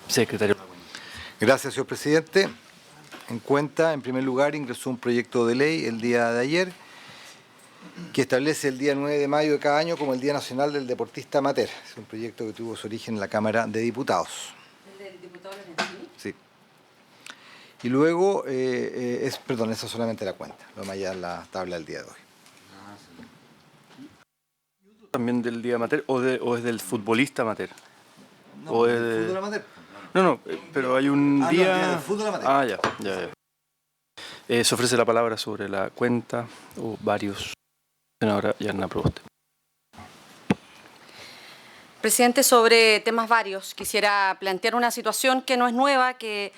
Secretario. Gracias, señor presidente. En cuenta, en primer lugar, ingresó un proyecto de ley el día de ayer que establece el día 9 de mayo de cada año como el Día Nacional del Deportista Amateur. Es un proyecto que tuvo su origen en la Cámara de Diputados. ¿El del diputado Lorenzini? Sí. Y luego, perdón, esa es solamente la cuenta, lo demás ya es la tabla del día de hoy. ¿También del día amateur o es del futbolista amateur? No, ¿O del es de- fútbol amateur. No, pero hay un No, el día... día del fútbol amateur. Ah, ya. Se ofrece la palabra sobre la cuenta o varios. Senadora Yarna Proboste. Presidente, sobre temas varios, quisiera plantear una situación que no es nueva, que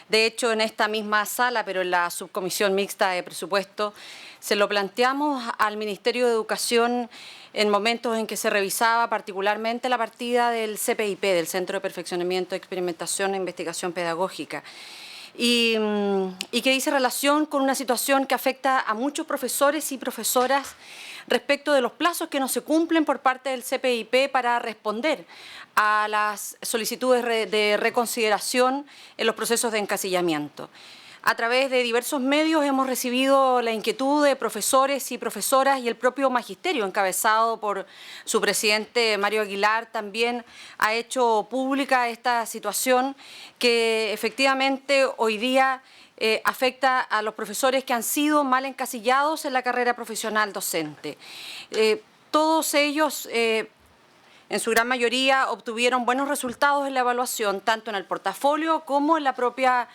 de hecho en esta misma sala, pero en la subcomisión mixta de presupuesto, se lo planteamos al Ministerio de Educación en momentos en que se revisaba particularmente la partida del CPIP, del Centro de Perfeccionamiento, Experimentación e Investigación Pedagógica. Y que dice relación con una situación que afecta a muchos profesores y profesoras respecto de los plazos que no se cumplen por parte del CPIP para responder a las solicitudes de reconsideración en los procesos de encasillamiento. A través de diversos medios hemos recibido la inquietud de profesores y profesoras y el propio magisterio, encabezado por su presidente Mario Aguilar, también ha hecho pública esta situación que efectivamente hoy día afecta a los profesores que han sido mal encasillados en la carrera profesional docente. Todos ellos en su gran mayoría obtuvieron buenos resultados en la evaluación, tanto en el portafolio como en la propia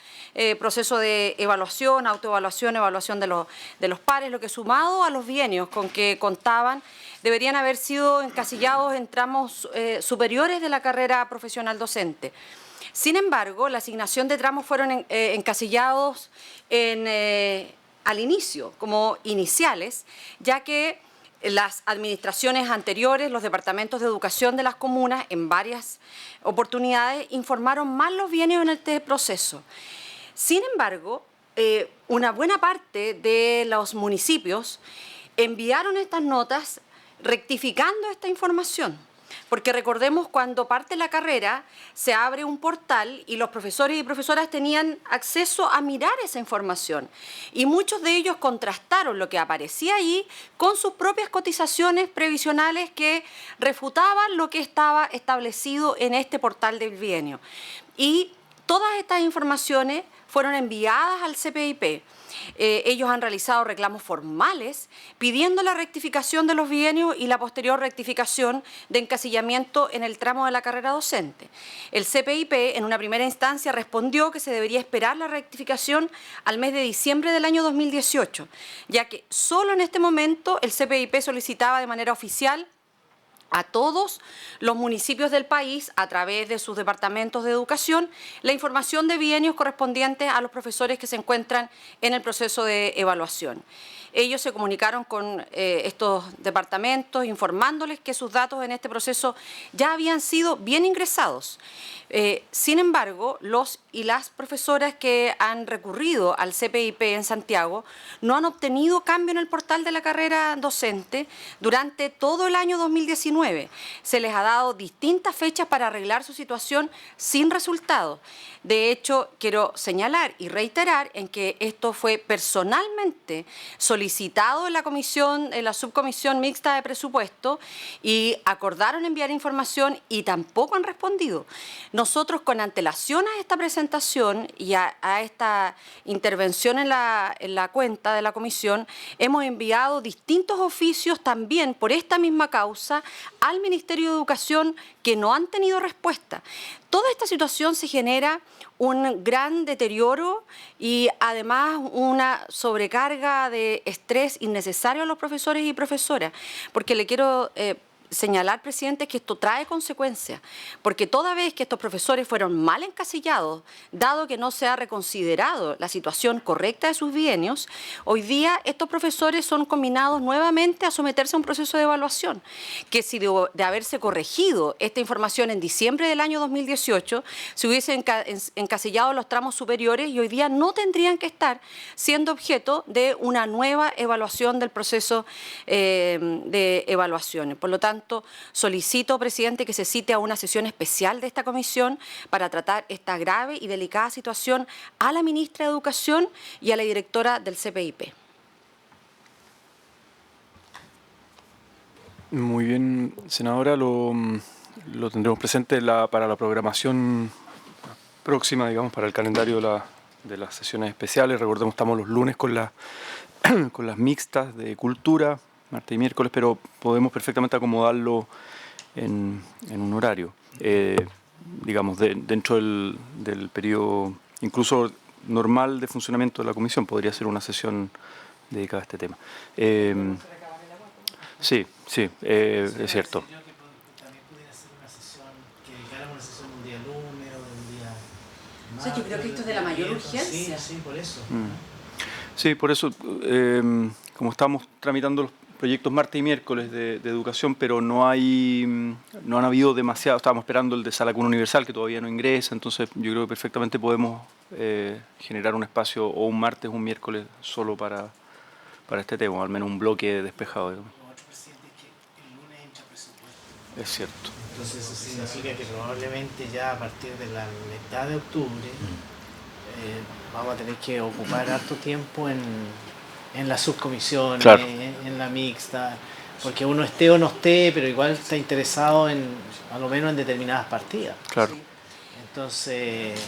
proceso de evaluación, autoevaluación, evaluación de los pares, lo que sumado a los bienios con que contaban, deberían haber sido encasillados en tramos superiores de la carrera profesional docente. Sin embargo, la asignación de tramos fueron encasillados al inicio, como iniciales, ya que las administraciones anteriores, los departamentos de educación de las comunas, en varias oportunidades, informaron mal los bienios en este proceso. Sin embargo, una buena parte de los municipios enviaron estas notas rectificando esta información. Porque recordemos, cuando parte la carrera, se abre un portal y los profesores y profesoras tenían acceso a mirar esa información. Y muchos de ellos contrastaron lo que aparecía allí con sus propias cotizaciones previsionales que refutaban lo que estaba establecido en este portal del bienio. Y todas estas informaciones fueron enviadas al CPIP. Ellos han realizado reclamos formales pidiendo la rectificación de los bienios y la posterior rectificación de encasillamiento en el tramo de la carrera docente. El CPIP en una primera instancia respondió que se debería esperar la rectificación al mes de diciembre del año 2018, ya que solo en este momento el CPIP solicitaba de manera oficial a todos los municipios del país, a través de sus departamentos de educación, la información de bienios correspondientes a los profesores que se encuentran en el proceso de evaluación. Ellos se comunicaron con estos departamentos informándoles que sus datos en este proceso ya habían sido bien ingresados. Sin embargo, los y las profesoras que han recurrido al CPIP en Santiago no han obtenido cambio en el portal de la carrera docente durante todo el año 2019. Se les ha dado distintas fechas para arreglar su situación sin resultado. De hecho, quiero señalar y reiterar en que esto fue personalmente solicitado en la subcomisión mixta de presupuesto, y acordaron enviar información y tampoco han respondido. Nosotros, con antelación a esta presentación y a esta intervención en la cuenta de la comisión, hemos enviado distintos oficios también por esta misma causa al Ministerio de Educación, que no han tenido respuesta. Toda esta situación se genera un gran deterioro y además una sobrecarga de estrés innecesario a los profesores y profesoras, porque le quiero señalar, presidente, que esto trae consecuencias, porque toda vez que estos profesores fueron mal encasillados, dado que no se ha reconsiderado la situación correcta de sus bienios, hoy día estos profesores son combinados nuevamente a someterse a un proceso de evaluación, que si de haberse corregido esta información en diciembre del año 2018, se hubiesen encasillado los tramos superiores y hoy día no tendrían que estar siendo objeto de una nueva evaluación del proceso de evaluaciones. Por lo tanto, tanto, solicito, presidente, que se cite a una sesión especial de esta comisión para tratar esta grave y delicada situación a la ministra de Educación y a la directora del CPIP. Muy bien, senadora, lo tendremos presente para la programación próxima, digamos, para el calendario de las sesiones especiales. Recordemos, estamos los lunes con con las mixtas de cultura, martes y miércoles, pero podemos perfectamente acomodarlo en un horario, digamos, dentro del periodo incluso normal de funcionamiento de la comisión. Podría ser una sesión dedicada a este tema. Sí, es cierto. También pudiera ser una sesión, que dedicáramos una sesión un día lunes o un día O sea, yo creo que esto es de la mayor urgencia. Sí, por eso. Sí, por eso, como estamos tramitando los proyectos martes y miércoles de educación, pero no han habido demasiado, estábamos esperando el de Sala Cuna Universal, que todavía no ingresa, entonces yo creo que perfectamente podemos generar un espacio o un martes o un miércoles solo para este tema, al menos un bloque despejado, digamos. Es cierto. Entonces eso significa que probablemente ya a partir de la mitad de octubre vamos a tener que ocupar harto tiempo en las subcomisiones, Claro. en la mixta, porque uno esté o no esté, pero igual está interesado a lo menos en determinadas partidas. Claro. Entonces,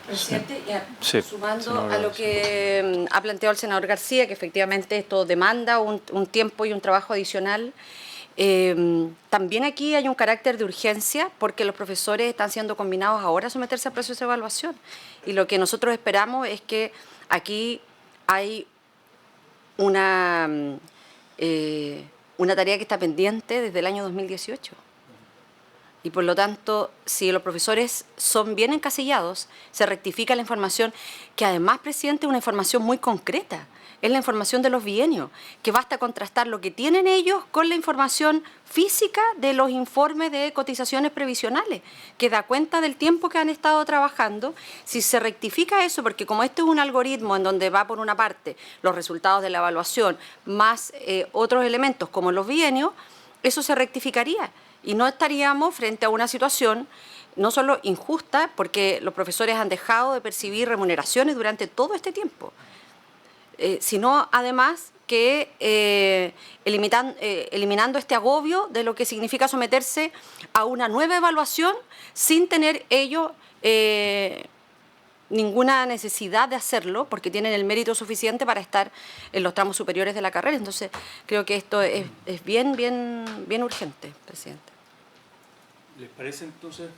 Presidente, Sí, sumando senadora a lo que ha planteado el senador García, que efectivamente esto demanda un tiempo y un trabajo adicional, también aquí hay un carácter de urgencia porque los profesores están siendo combinados ahora a someterse al proceso de evaluación. Y lo que nosotros esperamos es que aquí hay una tarea que está pendiente desde el año 2018. Y por lo tanto, si los profesores son bien encasillados, se rectifica la información, que además, presidente, es una información muy concreta. Es la información de los bienios, que basta contrastar lo que tienen ellos con la información física de los informes de cotizaciones previsionales, que da cuenta del tiempo que han estado trabajando. Si se rectifica eso, porque como este es un algoritmo en donde va por una parte los resultados de la evaluación más otros elementos como los bienios, eso se rectificaría y no estaríamos frente a una situación no solo injusta, porque los profesores han dejado de percibir remuneraciones durante todo este tiempo, sino además que eliminando este agobio de lo que significa someterse a una nueva evaluación sin tener ellos ninguna necesidad de hacerlo, porque tienen el mérito suficiente para estar en los tramos superiores de la carrera. Entonces, creo que esto es bien urgente, presidente. ¿Les parece entonces?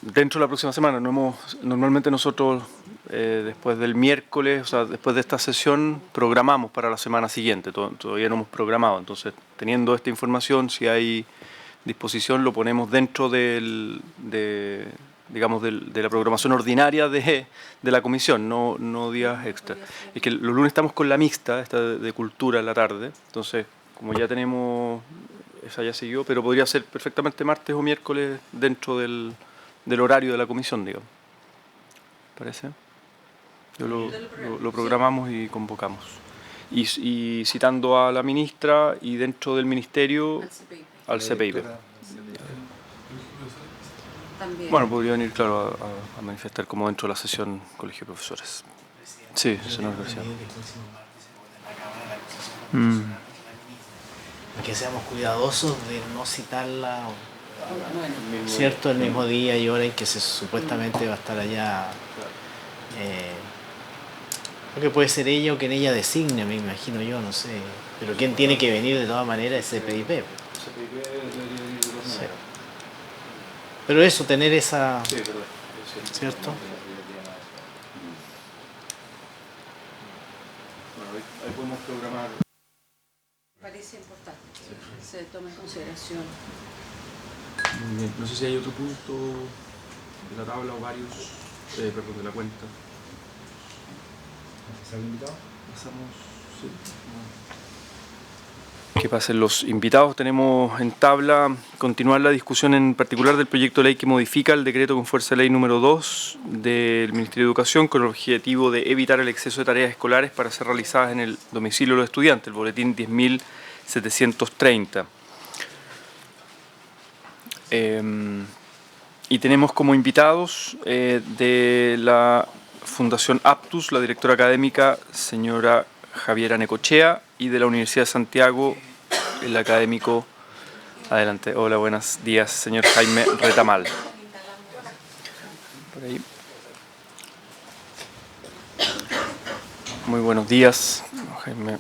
Dentro de la próxima semana, normalmente nosotros después del miércoles, o sea, después de esta sesión, programamos para la semana siguiente, todavía no hemos programado, entonces teniendo esta información, si hay disposición, lo ponemos dentro de la programación ordinaria de la comisión, no días extra. Es que los lunes estamos con la mixta, esta de cultura en la tarde, entonces como ya tenemos... Esa ya siguió, pero podría ser perfectamente martes o miércoles dentro del horario de la comisión, digamos. ¿Parece? Lo programamos y convocamos. Y citando a la ministra y dentro del ministerio al CPIP. También. Bueno, podría venir, claro, a manifestar como dentro de la sesión Colegio de Profesores. Sí, senador García. que seamos cuidadosos de no citarla, ¿cierto? El mismo día y hora en que supuestamente va a estar allá. Porque puede ser ella o quien ella designe, me imagino yo, no sé. Pero quien tiene que venir de todas maneras es CPIP. Sí. Pero eso, tener esa... ¿cierto? Bueno, ahí podemos programar. Parece importante que se tome en consideración. Muy bien. No sé si hay otro punto de la tabla o varios, perdón, de la cuenta. ¿Está invitado? Pasamos, sí. Que pasen los invitados. Tenemos en tabla continuar la discusión en particular del proyecto de ley que modifica el decreto con fuerza de ley número 2 del Ministerio de Educación con el objetivo de evitar el exceso de tareas escolares para ser realizadas en el domicilio de los estudiantes, el boletín 10.100 730. Y tenemos como invitados de la Fundación Aptus, la directora académica, señora Javiera Necochea, y de la Universidad de Santiago, el académico, adelante, hola, buenos días, señor Jaime Retamal. Por ahí. Muy buenos días, Jaime.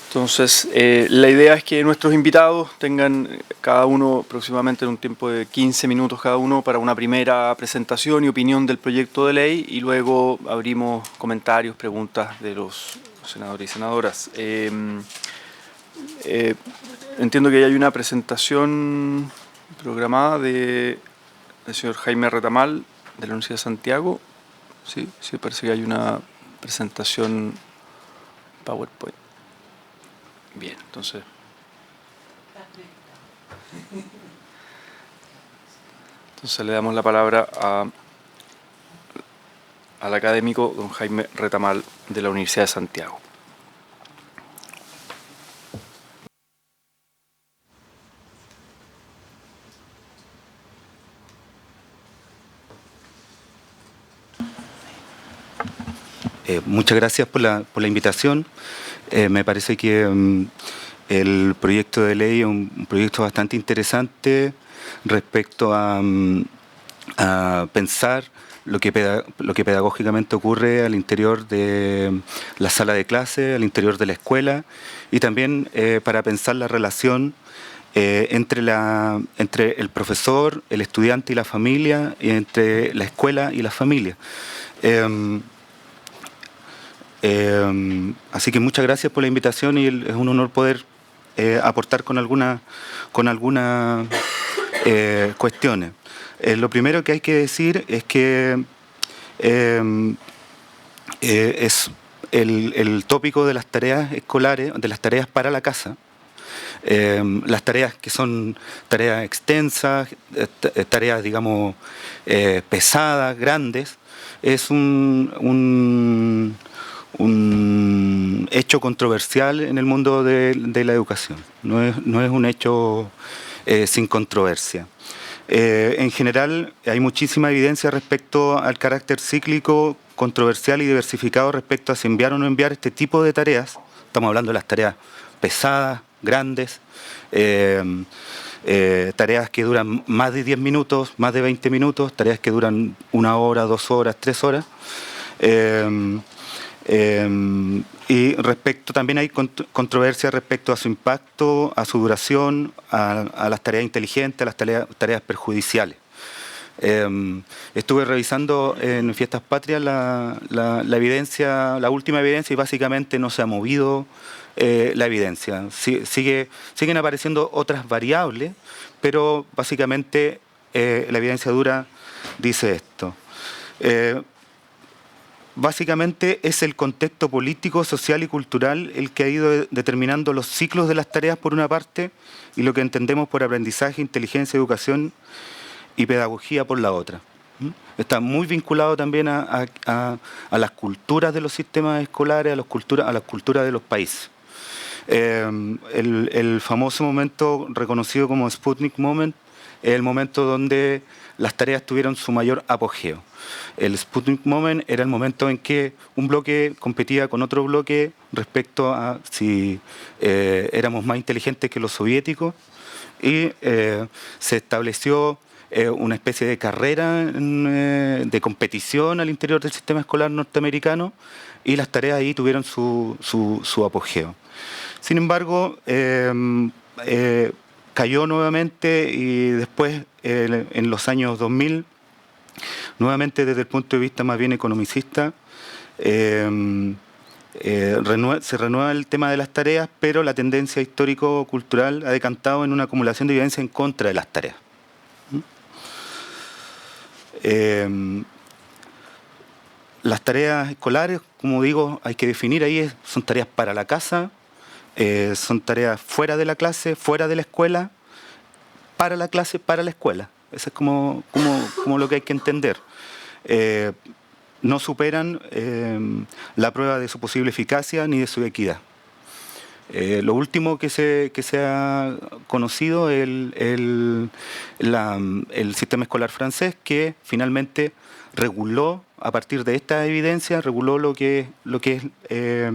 Entonces, la idea es que nuestros invitados tengan cada uno aproximadamente un tiempo de 15 minutos cada uno para una primera presentación y opinión del proyecto de ley, y luego abrimos comentarios, preguntas de los senadores y senadoras. Entiendo que ya hay una presentación programada del señor Jaime Retamal de la Universidad de Santiago. Sí, parece que hay una presentación PowerPoint. Bien, entonces le damos la palabra al académico don Jaime Retamal de la Universidad de Santiago. Muchas gracias por la invitación. Me parece que el proyecto de ley es un proyecto bastante interesante respecto a pensar lo que pedagógicamente ocurre al interior de la sala de clase, al interior de la escuela, y también para pensar la relación entre el profesor, el estudiante y la familia, y entre la escuela y la familia. Así que muchas gracias por la invitación, y es un honor poder aportar con algunas cuestiones. Lo primero que hay que decir es que es el tópico de las tareas escolares, de las tareas para la casa. Las tareas que son tareas extensas, tareas, digamos, pesadas, grandes, es un hecho controversial en el mundo de la educación. No es un hecho sin controversia. En general, hay muchísima evidencia respecto al carácter cíclico, controversial y diversificado respecto a si enviar o no enviar este tipo de tareas. Estamos hablando de las tareas pesadas, grandes, tareas que duran más de 10 minutos, más de 20 minutos, tareas que duran 1 hora, 2 horas, 3 horas. Y respecto también hay controversia respecto a su impacto, a su duración, a las tareas inteligentes, a las tareas perjudiciales. Estuve revisando en Fiestas Patrias la evidencia, la última evidencia, y básicamente no se ha movido la evidencia. Siguen apareciendo otras variables, pero básicamente la evidencia dura dice esto. Básicamente es el contexto político, social y cultural el que ha ido determinando los ciclos de las tareas por una parte, y lo que entendemos por aprendizaje, inteligencia, educación y pedagogía por la otra. Está muy vinculado también a las culturas de los sistemas escolares, a las culturas de los países. El famoso momento reconocido como Sputnik Moment es el momento donde las tareas tuvieron su mayor apogeo. El Sputnik Moment era el momento en que un bloque competía con otro bloque respecto a si éramos más inteligentes que los soviéticos, y se estableció una especie de carrera de competición al interior del sistema escolar norteamericano, y las tareas ahí tuvieron su apogeo. Sin embargo, cayó nuevamente, y después, en los años 2000, nuevamente desde el punto de vista más bien economicista, se renueva el tema de las tareas, pero la tendencia histórico-cultural ha decantado en una acumulación de evidencia en contra de las tareas. Las tareas escolares, como digo, hay que definir ahí, son tareas para la casa, son tareas fuera de la clase, fuera de la escuela, para la clase, para la escuela. Eso es como lo que hay que entender. no superan la prueba de su posible eficacia ni de su equidad. Lo último que se ha conocido es el sistema escolar francés, que finalmente reguló, a partir de esta evidencia, reguló lo que es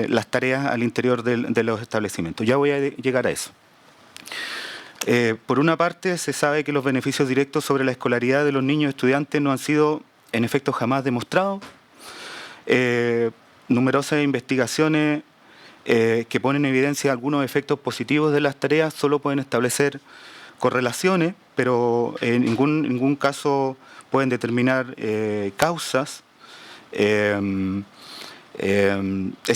las tareas al interior de los establecimientos. Ya voy a llegar a eso. Por una parte, se sabe que los beneficios directos sobre la escolaridad de los niños y estudiantes no han sido, en efecto, jamás demostrados. Numerosas investigaciones que ponen en evidencia algunos efectos positivos de las tareas solo pueden establecer correlaciones, pero en ningún caso pueden determinar causas. Es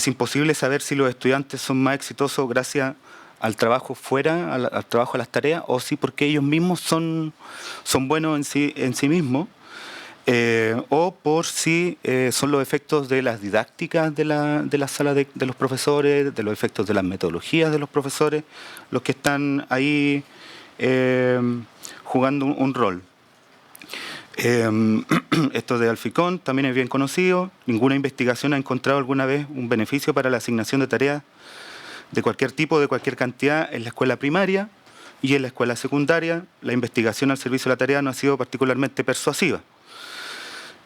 imposible saber si los estudiantes son más exitosos gracias al trabajo fuera, al trabajo a las tareas, o si porque ellos mismos son buenos en sí mismos, o por si son los efectos de las didácticas de la sala de los profesores, de los efectos de las metodologías de los profesores, los que están ahí jugando un rol. Esto de Alficón también es bien conocido. Ninguna investigación ha encontrado alguna vez un beneficio para la asignación de tareas de cualquier tipo, de cualquier cantidad, en la escuela primaria y en la escuela secundaria. La investigación al servicio de la tarea no ha sido particularmente persuasiva.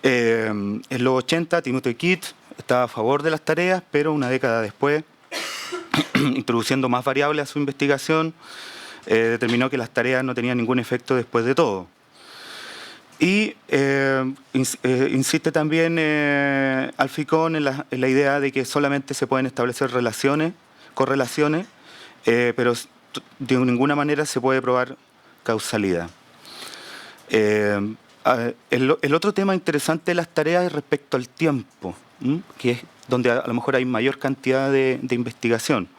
En los 80, Timothy Kidd estaba a favor de las tareas, pero una década después, introduciendo más variables a su investigación, determinó que las tareas no tenían ningún efecto después de todo. Y insiste también Alficón en la idea de que solamente se pueden establecer correlaciones, pero de ninguna manera se puede probar causalidad. El otro tema interesante de las tareas es respecto al tiempo, que es donde a lo mejor hay mayor cantidad de investigación.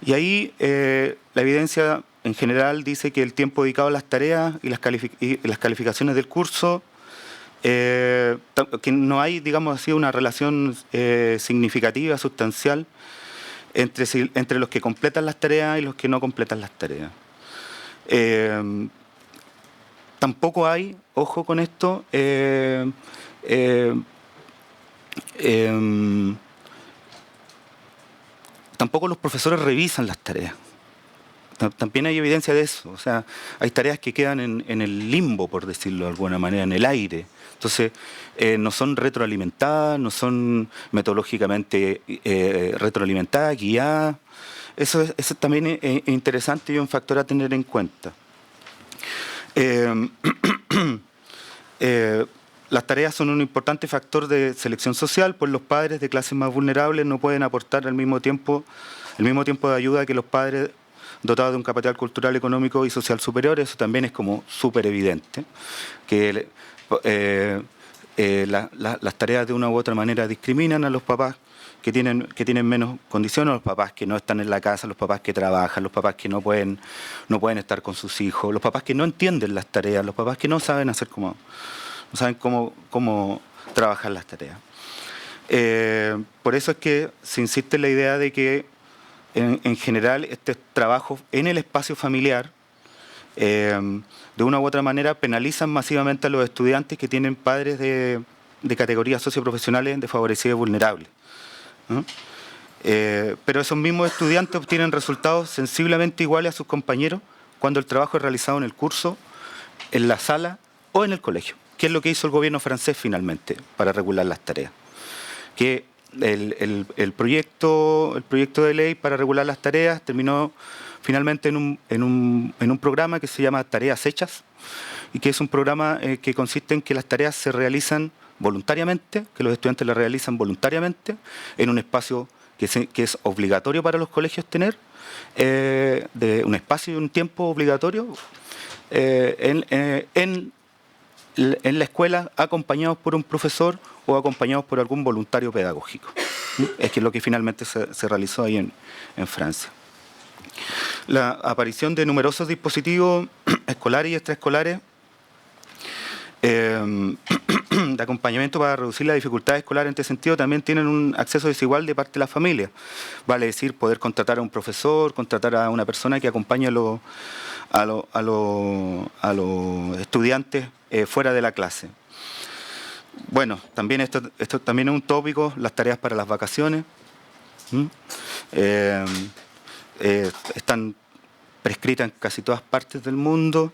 Y ahí la evidencia en general dice que el tiempo dedicado a las tareas y las calificaciones del curso, que no hay, digamos así, una relación significativa, sustancial, entre los que completan las tareas y los que no completan las tareas. Tampoco hay, ojo con esto, tampoco los profesores revisan las tareas. También hay evidencia de eso. O sea, hay tareas que quedan en el limbo, por decirlo de alguna manera, en el aire. Entonces, no son retroalimentadas, no son metodológicamente retroalimentadas, guiadas. Eso también es interesante y un factor a tener en cuenta. Las tareas son un importante factor de selección social, pues los padres de clases más vulnerables no pueden aportar el mismo tiempo de ayuda que los padres dotados de un capital cultural, económico y social superior. Eso también es como súper evidente, que las tareas de una u otra manera discriminan a los papás que tienen menos condiciones, a los papás que no están en la casa, los papás que trabajan, los papás que no pueden estar con sus hijos, los papás que no entienden las tareas, los papás que no saben cómo trabajar las tareas. Por eso es que se insiste en la idea de que en general este trabajo en el espacio familiar de una u otra manera penalizan masivamente a los estudiantes que tienen padres de categorías socioprofesionales desfavorecidas y vulnerables, ¿no? Pero esos mismos estudiantes obtienen resultados sensiblemente iguales a sus compañeros cuando el trabajo es realizado en el curso, en la sala o en el colegio, que es lo que hizo el gobierno francés finalmente para regular las tareas. Que el proyecto de ley para regular las tareas terminó finalmente en un programa que se llama Tareas Hechas, y que es un programa que consiste en que las tareas se realizan voluntariamente, que los estudiantes las realizan voluntariamente en un espacio que es obligatorio para los colegios tener, de un espacio y un tiempo obligatorio en la escuela, acompañados por un profesor o acompañados por algún voluntario pedagógico. Es que es lo que finalmente se realizó ahí en Francia. La aparición de numerosos dispositivos escolares y extraescolares de acompañamiento para reducir la dificultad escolar en este sentido también tienen un acceso desigual de parte de la familia. Vale decir, poder contratar a un profesor, contratar a una persona que acompañe a los estudiantes fuera de la clase. Bueno, también esto también es un tópico, las tareas para las vacaciones. Están prescritas en casi todas partes del mundo.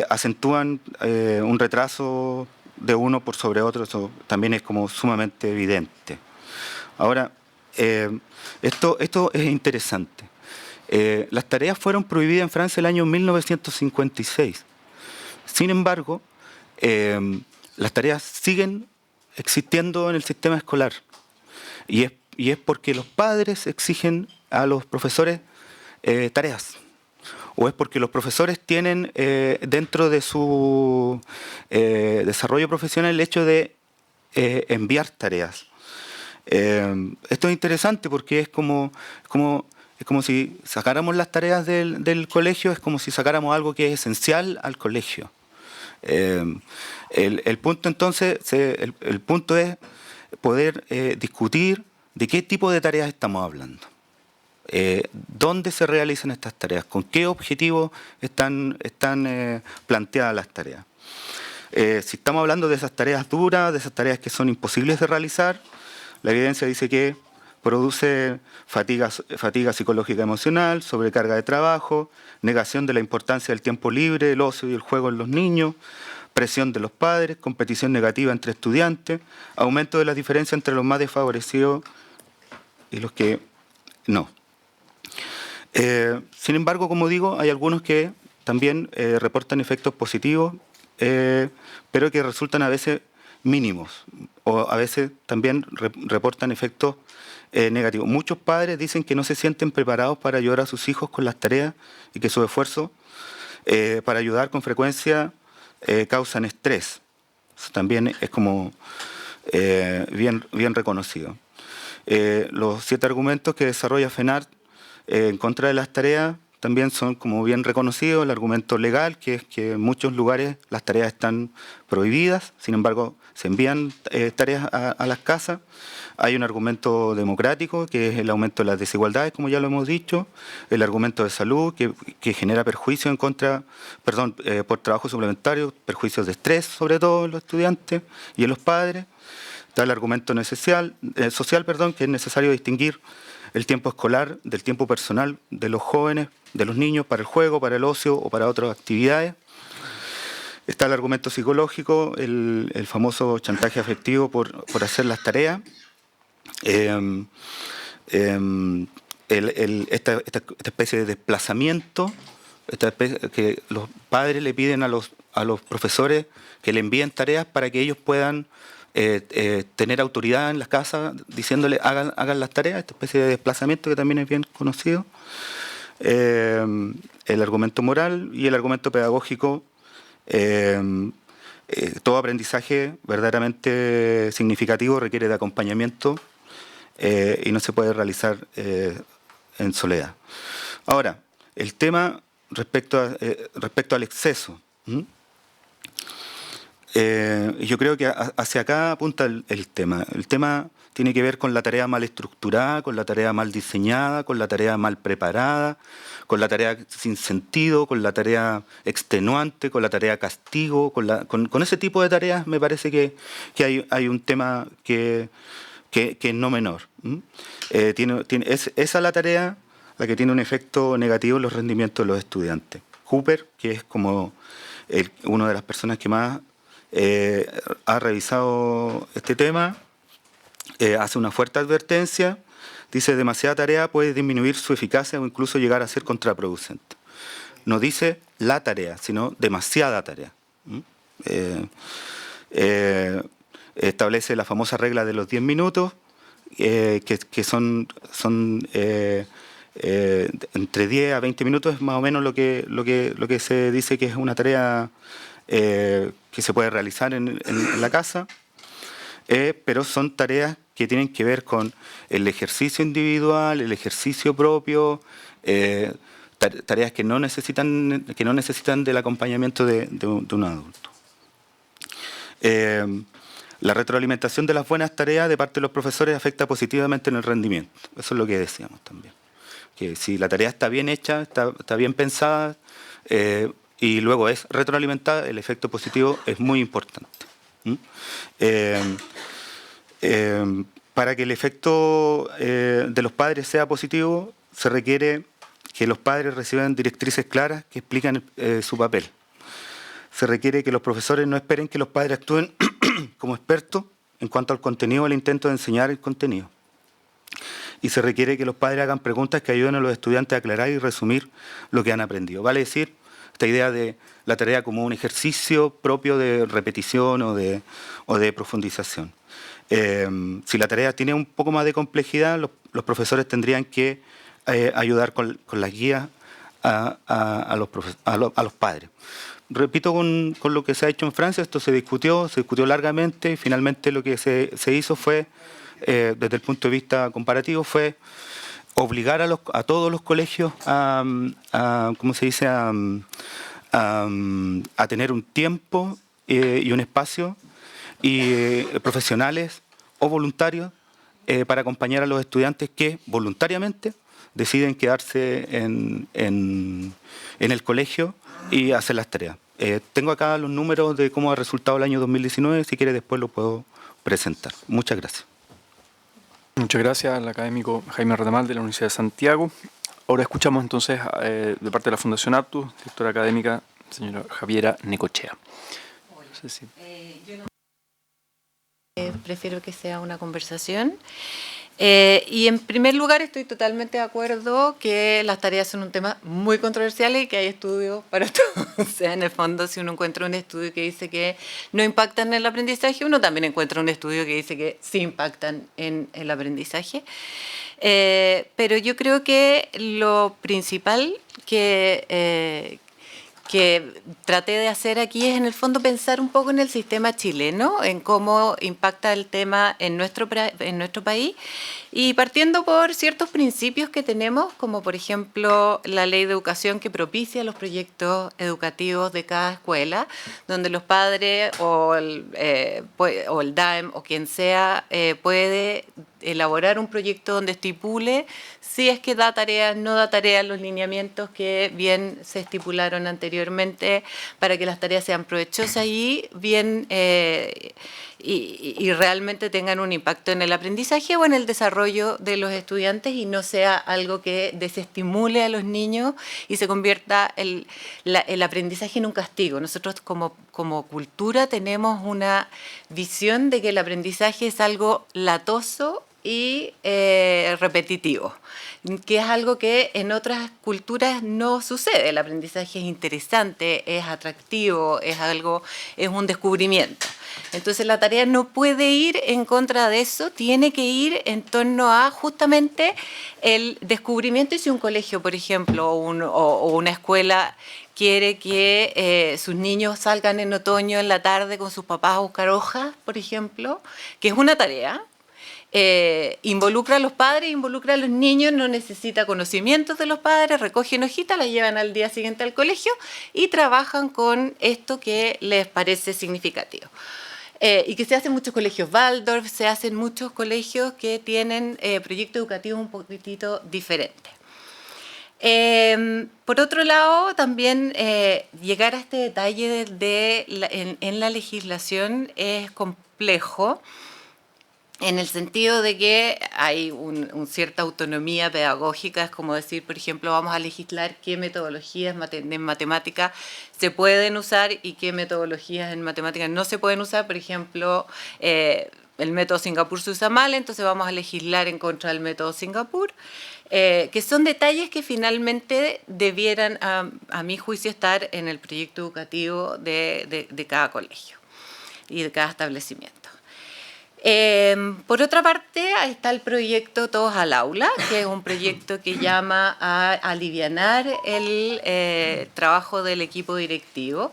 Acentúan un retraso de uno por sobre otro, eso también es como sumamente evidente. Ahora, esto es interesante. Las tareas fueron prohibidas en Francia el año 1956. Sin embargo, las tareas siguen existiendo en el sistema escolar. Y es porque los padres exigen a los profesores tareas. O es porque los profesores tienen dentro de su desarrollo profesional el hecho de enviar tareas. Esto es interesante porque es como si sacáramos las tareas del colegio, es como si sacáramos algo que es esencial al colegio. El punto entonces, el punto es poder discutir de qué tipo de tareas estamos hablando. ¿Dónde se realizan estas tareas? ¿Con qué objetivo están planteadas las tareas? Si estamos hablando de esas tareas duras, de esas tareas que son imposibles de realizar, la evidencia dice que produce fatiga psicológica emocional, sobrecarga de trabajo, negación de la importancia del tiempo libre, el ocio y el juego en los niños, presión de los padres, competición negativa entre estudiantes, aumento de las diferencias entre los más desfavorecidos y los que no. Sin embargo, como digo, hay algunos que también reportan efectos positivos, pero que resultan a veces mínimos, o a veces también reportan efectos negativos. Muchos padres dicen que no se sienten preparados para ayudar a sus hijos con las tareas y que sus esfuerzos para ayudar con frecuencia causan estrés. Eso también es como bien reconocido. Los 7 argumentos que desarrolla FENART en contra de las tareas también son como bien reconocidos. El argumento legal, que es que en muchos lugares las tareas están prohibidas, sin embargo se envían tareas a las casas. Hay un argumento democrático, que es el aumento de las desigualdades, como ya lo hemos dicho. El argumento de salud, que genera perjuicios por trabajo suplementario, perjuicios de estrés, sobre todo en los estudiantes y en los padres. Está el argumento social, que es necesario distinguir el tiempo escolar del tiempo personal de los jóvenes, de los niños, para el juego, para el ocio o para otras actividades. Está el argumento psicológico, el famoso chantaje afectivo por hacer las tareas. Esta especie de desplazamiento, que los padres le piden a los profesores que le envíen tareas para que ellos puedan tener autoridad en las casas diciéndole hagan las tareas, esta especie de desplazamiento que también es bien conocido. El argumento moral y el argumento pedagógico. Todo aprendizaje verdaderamente significativo requiere de acompañamiento y no se puede realizar en soledad. Ahora, el tema respecto al exceso. Yo creo que hacia acá apunta el tema. El tema tiene que ver con la tarea mal estructurada, con la tarea mal diseñada, con la tarea mal preparada, con la tarea sin sentido, con la tarea extenuante, con la tarea castigo. Con ese tipo de tareas me parece que hay un tema que es no menor. Esa es la tarea la que tiene un efecto negativo en los rendimientos de los estudiantes. Hooper, que es como una de las personas que más ha revisado este tema, hace una fuerte advertencia. Dice: demasiada tarea puede disminuir su eficacia o incluso llegar a ser contraproducente. No dice la tarea, sino demasiada tarea. Establece la famosa regla de los 10 minutos, que son entre 10 a 20 minutos, es más o menos lo que se dice que es una tarea que se puede realizar en la casa, pero son tareas que tienen que ver con el ejercicio individual, el ejercicio propio, tareas que no necesitan del acompañamiento de un adulto. La retroalimentación de las buenas tareas de parte de los profesores afecta positivamente en el rendimiento. Eso es lo que decíamos también. Que si la tarea está bien hecha, está bien pensada, y luego es retroalimentada, el efecto positivo es muy importante. Para que el efecto de los padres sea positivo, se requiere que los padres reciban directrices claras que explican su papel. Se requiere que los profesores no esperen que los padres actúen como expertos en cuanto al contenido o al intento de enseñar el contenido. Y se requiere que los padres hagan preguntas que ayuden a los estudiantes a aclarar y resumir lo que han aprendido. Vale decir, esta idea de la tarea como un ejercicio propio de repetición o de profundización. Si la tarea tiene un poco más de complejidad, los profesores tendrían que ayudar con las guías a los padres. Repito con lo que se ha hecho en Francia, esto se discutió largamente y finalmente lo que se hizo fue, desde el punto de vista comparativo, fue obligar a todos los colegios ¿cómo se dice?, a tener un tiempo y un espacio y profesionales o voluntarios para acompañar a los estudiantes que voluntariamente deciden quedarse en el colegio y hacer las tareas. Tengo acá los números de cómo ha resultado el año 2019, si quiere después lo puedo presentar. Muchas gracias. Muchas gracias al académico Jaime Retamal de la Universidad de Santiago. Ahora escuchamos entonces de parte de la Fundación Aptus, directora académica, señora Javiera Necochea. No sé si... Prefiero que sea una conversación. Y en primer lugar estoy totalmente de acuerdo que las tareas son un tema muy controversial y que hay estudios para todo. O sea, en el fondo, si uno encuentra un estudio que dice que no impactan en el aprendizaje, uno también encuentra un estudio que dice que sí impactan en el aprendizaje. Pero yo creo que lo principal que traté de hacer aquí es en el fondo pensar un poco en el sistema chileno, en cómo impacta el tema en nuestro país y partiendo por ciertos principios que tenemos, como por ejemplo la ley de educación que propicia los proyectos educativos de cada escuela, donde los padres o el DAEM o quien sea puede elaborar un proyecto donde estipule si es que da tareas, no da tareas, los lineamientos que bien se estipularon anteriormente para que las tareas sean provechosas y bien y realmente tengan un impacto en el aprendizaje o en el desarrollo de los estudiantes y no sea algo que desestimule a los niños y se convierta el aprendizaje en un castigo. Nosotros como cultura tenemos una visión de que el aprendizaje es algo latoso y repetitivo, que es algo que en otras culturas no sucede. El aprendizaje es interesante, es atractivo, es un descubrimiento. Entonces la tarea no puede ir en contra de eso, tiene que ir en torno a justamente el descubrimiento. Y si un colegio, por ejemplo, o una escuela quiere que sus niños salgan en otoño en la tarde con sus papás a buscar hojas, por ejemplo, que es una tarea, involucra a los padres, involucra a los niños, no necesita conocimientos de los padres, recogen hojitas, las llevan al día siguiente al colegio y trabajan con esto que les parece significativo. Y que se hacen muchos colegios Waldorf, se hacen muchos colegios que tienen proyectos educativos un poquitito diferentes. Por otro lado, también llegar a este detalle en la legislación es complejo, en el sentido de que hay una cierta autonomía pedagógica, es como decir, por ejemplo, vamos a legislar qué metodologías en matemáticas se pueden usar y qué metodologías en matemáticas no se pueden usar. Por ejemplo, el método Singapur se usa mal, entonces vamos a legislar en contra del método Singapur, que son detalles que finalmente debieran, a mi juicio, estar en el proyecto educativo de cada colegio y de cada establecimiento. Por otra parte, está el proyecto Todos al Aula, que es un proyecto que llama a alivianar el trabajo del equipo directivo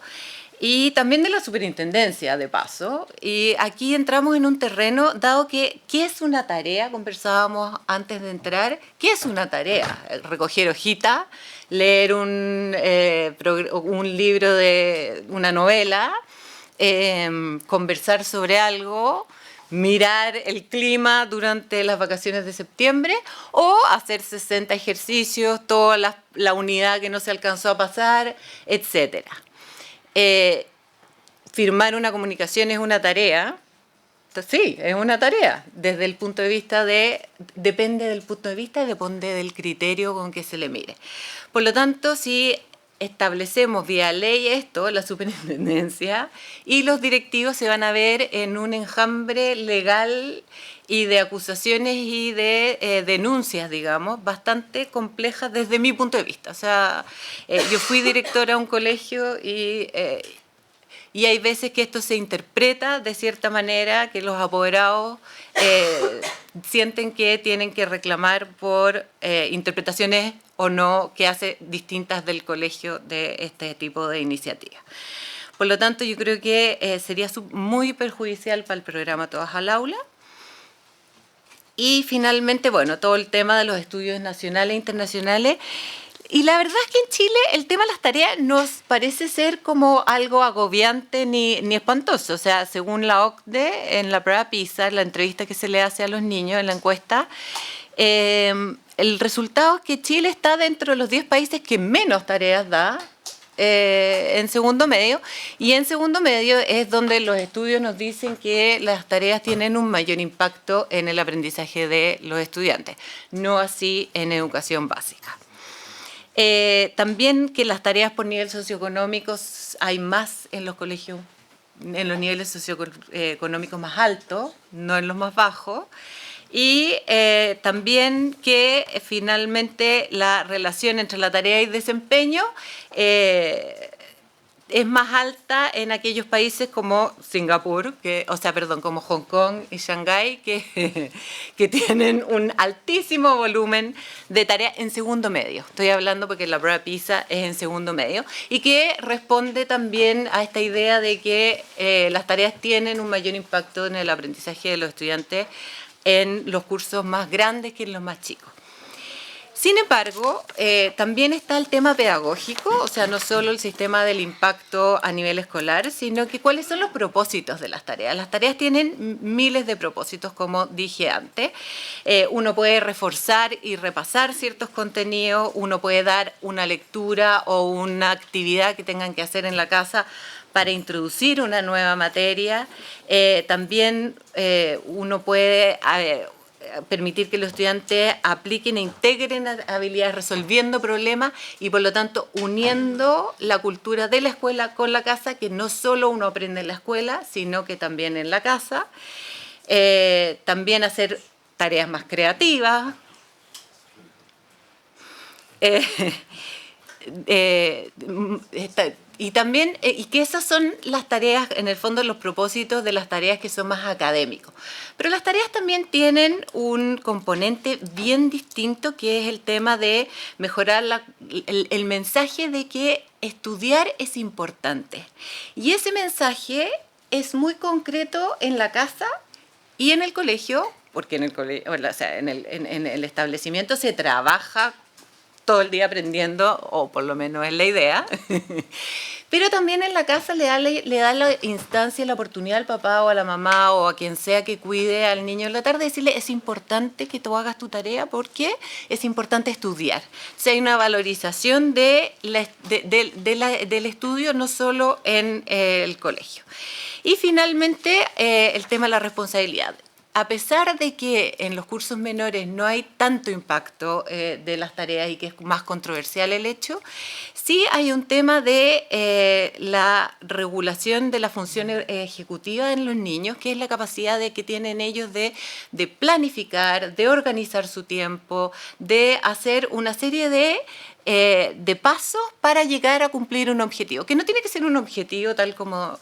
y también de la superintendencia, de paso. Y aquí entramos en un terreno, dado que, ¿qué es una tarea? Conversábamos antes de entrar, ¿qué es una tarea? Recoger hojita, leer un libro de una novela, conversar sobre algo, mirar el clima durante las vacaciones de septiembre o hacer 60 ejercicios, toda la unidad que no se alcanzó a pasar, etc. Firmar una comunicación es una tarea. Sí, es una tarea, desde el punto de vista depende del punto de vista y depende del criterio con que se le mire. Por lo tanto, si establecemos vía ley esto, la superintendencia, y los directivos se van a ver en un enjambre legal y de acusaciones y de denuncias, digamos, bastante complejas desde mi punto de vista. O sea, yo fui directora de un colegio y hay veces que esto se interpreta de cierta manera, que los apoderados sienten que tienen que reclamar por interpretaciones o no que hace distintas del colegio de este tipo de iniciativas. Por lo tanto, yo creo que sería muy perjudicial para el programa Todas al Aula. Y finalmente, bueno, todo el tema de los estudios nacionales e internacionales. Y la verdad es que en Chile el tema de las tareas nos parece ser como algo agobiante ni espantoso. O sea, según la OCDE, en la prueba PISA, en la entrevista que se le hace a los niños en la encuesta, el resultado es que Chile está dentro de los 10 países que menos tareas da en segundo medio. Y en segundo medio es donde los estudios nos dicen que las tareas tienen un mayor impacto en el aprendizaje de los estudiantes, no así en educación básica. También que las tareas por nivel socioeconómico hay más en los colegios, en los niveles socioeconómicos más altos, no en los más bajos. Y también que finalmente la relación entre la tarea y desempeño es más alta en aquellos países como Singapur, como Hong Kong y Shanghái, que tienen un altísimo volumen de tareas en segundo medio. Estoy hablando porque la prueba PISA es en segundo medio y que responde también a esta idea de que las tareas tienen un mayor impacto en el aprendizaje de los estudiantes en los cursos más grandes que en los más chicos. Sin embargo, también está el tema pedagógico, o sea, no solo el sistema del impacto a nivel escolar, sino que cuáles son los propósitos de las tareas. Las tareas tienen miles de propósitos, como dije antes. Uno puede reforzar y repasar ciertos contenidos, uno puede dar una lectura o una actividad que tengan que hacer en la casa para introducir una nueva materia. También uno puede permitir que los estudiantes apliquen e integren habilidades resolviendo problemas y por lo tanto uniendo la cultura de la escuela con la casa, que no solo uno aprende en la escuela, sino que también en la casa. También hacer tareas más creativas. Y también, y que esas son las tareas, en el fondo, los propósitos de las tareas que son más académicos. Pero las tareas también tienen un componente bien distinto, que es el tema de mejorar el mensaje de que estudiar es importante. Y ese mensaje es muy concreto en la casa y en el colegio, porque en el establecimiento se trabaja todo el día aprendiendo, o por lo menos es la idea, pero también en la casa le da la instancia, la oportunidad al papá o a la mamá o a quien sea que cuide al niño en la tarde, decirle, es importante que tú hagas tu tarea porque es importante estudiar. O sea, hay una valorización del estudio, no solo en el colegio. Y finalmente, el tema de la responsabilidad. A pesar de que en los cursos menores no hay tanto impacto de las tareas y que es más controversial el hecho, sí hay un tema de la regulación de la función ejecutiva en los niños, que es la capacidad que tienen ellos de planificar, de organizar su tiempo, de hacer una serie de pasos para llegar a cumplir un objetivo, que no tiene que ser un objetivo tal como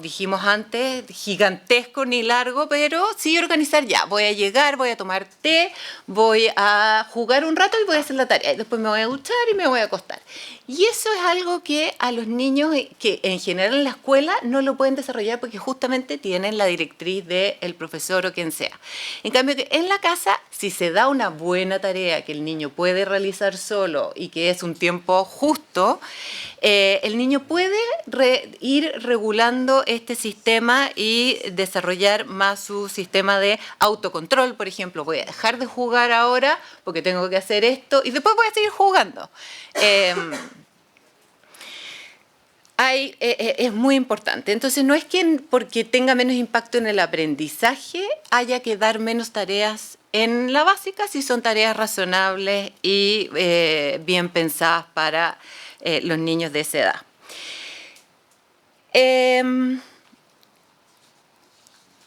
dijimos antes, gigantesco ni largo, pero sí organizar ya. Voy a llegar, voy a tomar té, voy a jugar un rato y voy a hacer la tarea. Y después me voy a duchar y me voy a acostar. Y eso es algo que a los niños, que en general en la escuela no lo pueden desarrollar porque justamente tienen la directriz del profesor o quien sea. En cambio, que en la casa, si se da una buena tarea que el niño puede realizar solo y que es un tiempo justo, el niño puede ir regulando mejorando este sistema y desarrollar más su sistema de autocontrol. Por ejemplo, voy a dejar de jugar ahora porque tengo que hacer esto y después voy a seguir jugando. Es muy importante. Entonces, no es que porque tenga menos impacto en el aprendizaje haya que dar menos tareas en la básica, si son tareas razonables y bien pensadas para los niños de esa edad.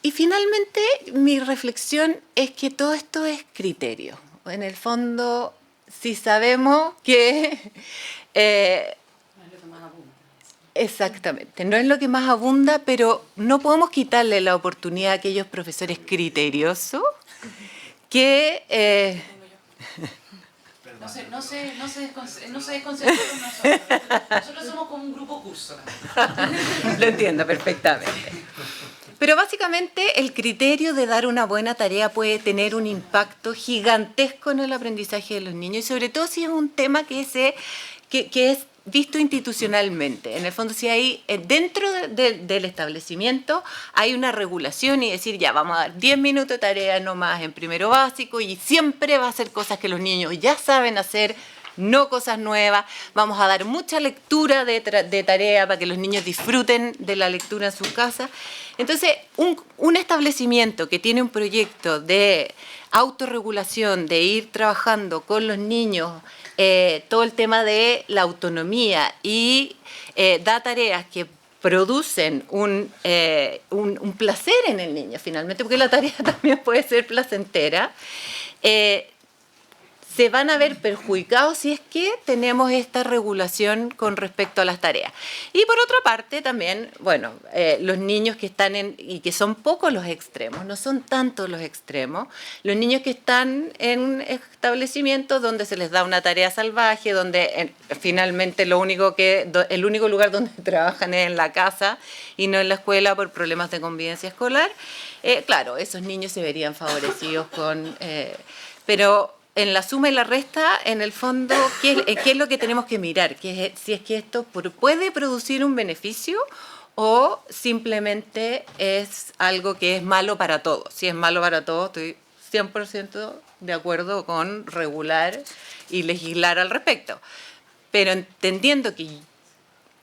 Y finalmente, mi reflexión es que todo esto es criterio. En el fondo, si sabemos que... exactamente, no es lo que más abunda, pero no podemos quitarle la oportunidad a aquellos profesores criteriosos que... No se desconcentren con nosotros. Nosotros somos como un grupo curso. Lo entiendo perfectamente. Pero básicamente el criterio de dar una buena tarea puede tener un impacto gigantesco en el aprendizaje de los niños, y sobre todo si es un tema que es visto institucionalmente. En el fondo, si hay dentro del establecimiento hay una regulación y decir, ya, vamos a dar 10 minutos de tarea nomás en primero básico y siempre va a ser cosas que los niños ya saben hacer, no cosas nuevas. Vamos a dar mucha lectura de tarea para que los niños disfruten de la lectura en su casa. Entonces, un establecimiento que tiene un proyecto de autorregulación, de ir trabajando con los niños, todo el tema de la autonomía y da tareas que producen un placer en el niño finalmente, porque la tarea también puede ser placentera, se van a ver perjudicados si es que tenemos esta regulación con respecto a las tareas. Y por otra parte también, bueno, los niños que están y que son pocos los extremos, no son tantos los extremos, los niños que están en establecimientos donde se les da una tarea salvaje, donde finalmente el único lugar donde trabajan es en la casa y no en la escuela por problemas de convivencia escolar, claro, esos niños se verían favorecidos pero en la suma y la resta, en el fondo, ¿qué es lo que tenemos que mirar? Si es que esto puede producir un beneficio o simplemente es algo que es malo para todos. Si es malo para todos, estoy 100% de acuerdo con regular y legislar al respecto. Pero entendiendo que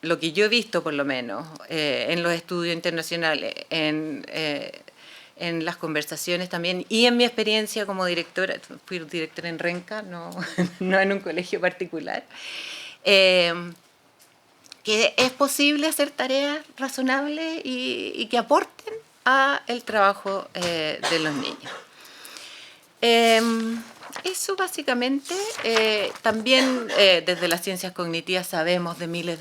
lo que yo he visto, por lo menos, en los estudios internacionales, en las conversaciones también, y en mi experiencia como directora, fui directora en Renca, no en un colegio particular, que es posible hacer tareas razonables y que aporten al trabajo de los niños. Eso básicamente. También desde las ciencias cognitivas sabemos de miles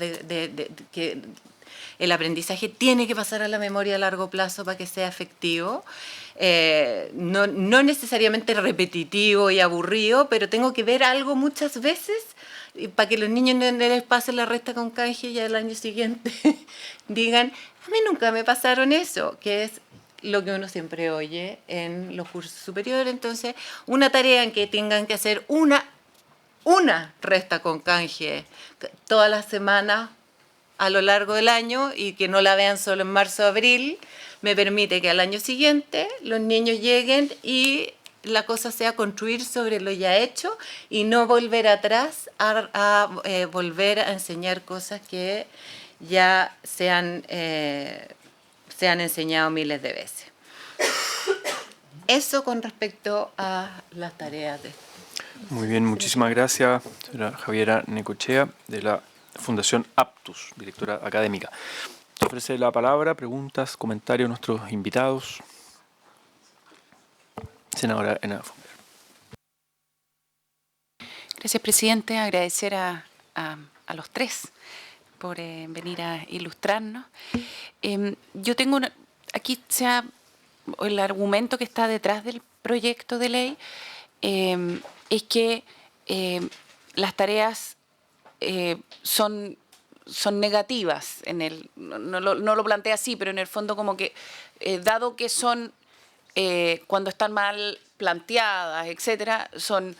que el aprendizaje tiene que pasar a la memoria a largo plazo para que sea efectivo. No necesariamente repetitivo y aburrido, pero tengo que ver algo muchas veces para que los niños no les pase la resta con canje y al año siguiente digan, a mí nunca me pasaron eso, que es lo que uno siempre oye en los cursos superiores. Entonces, una tarea en que tengan que hacer una resta con canje todas las semanas a lo largo del año y que no la vean solo en marzo o abril, me permite que al año siguiente los niños lleguen y la cosa sea construir sobre lo ya hecho y no volver atrás a volver a enseñar cosas que ya se han enseñado miles de veces. Eso con respecto a las tareas. Muy bien, muchísimas gracias, señora Javiera Necochea, de la Fundación Aptus, directora académica. Te ofrece la palabra, preguntas, comentarios a nuestros invitados. Senadora Ena Fumber. Gracias, presidente. Agradecer a los tres por venir a ilustrarnos. Yo tengo aquí el argumento que está detrás del proyecto de ley es que las tareas son negativas. No lo plantea así, pero en el fondo como que dado que son cuando están mal planteadas, etcétera, son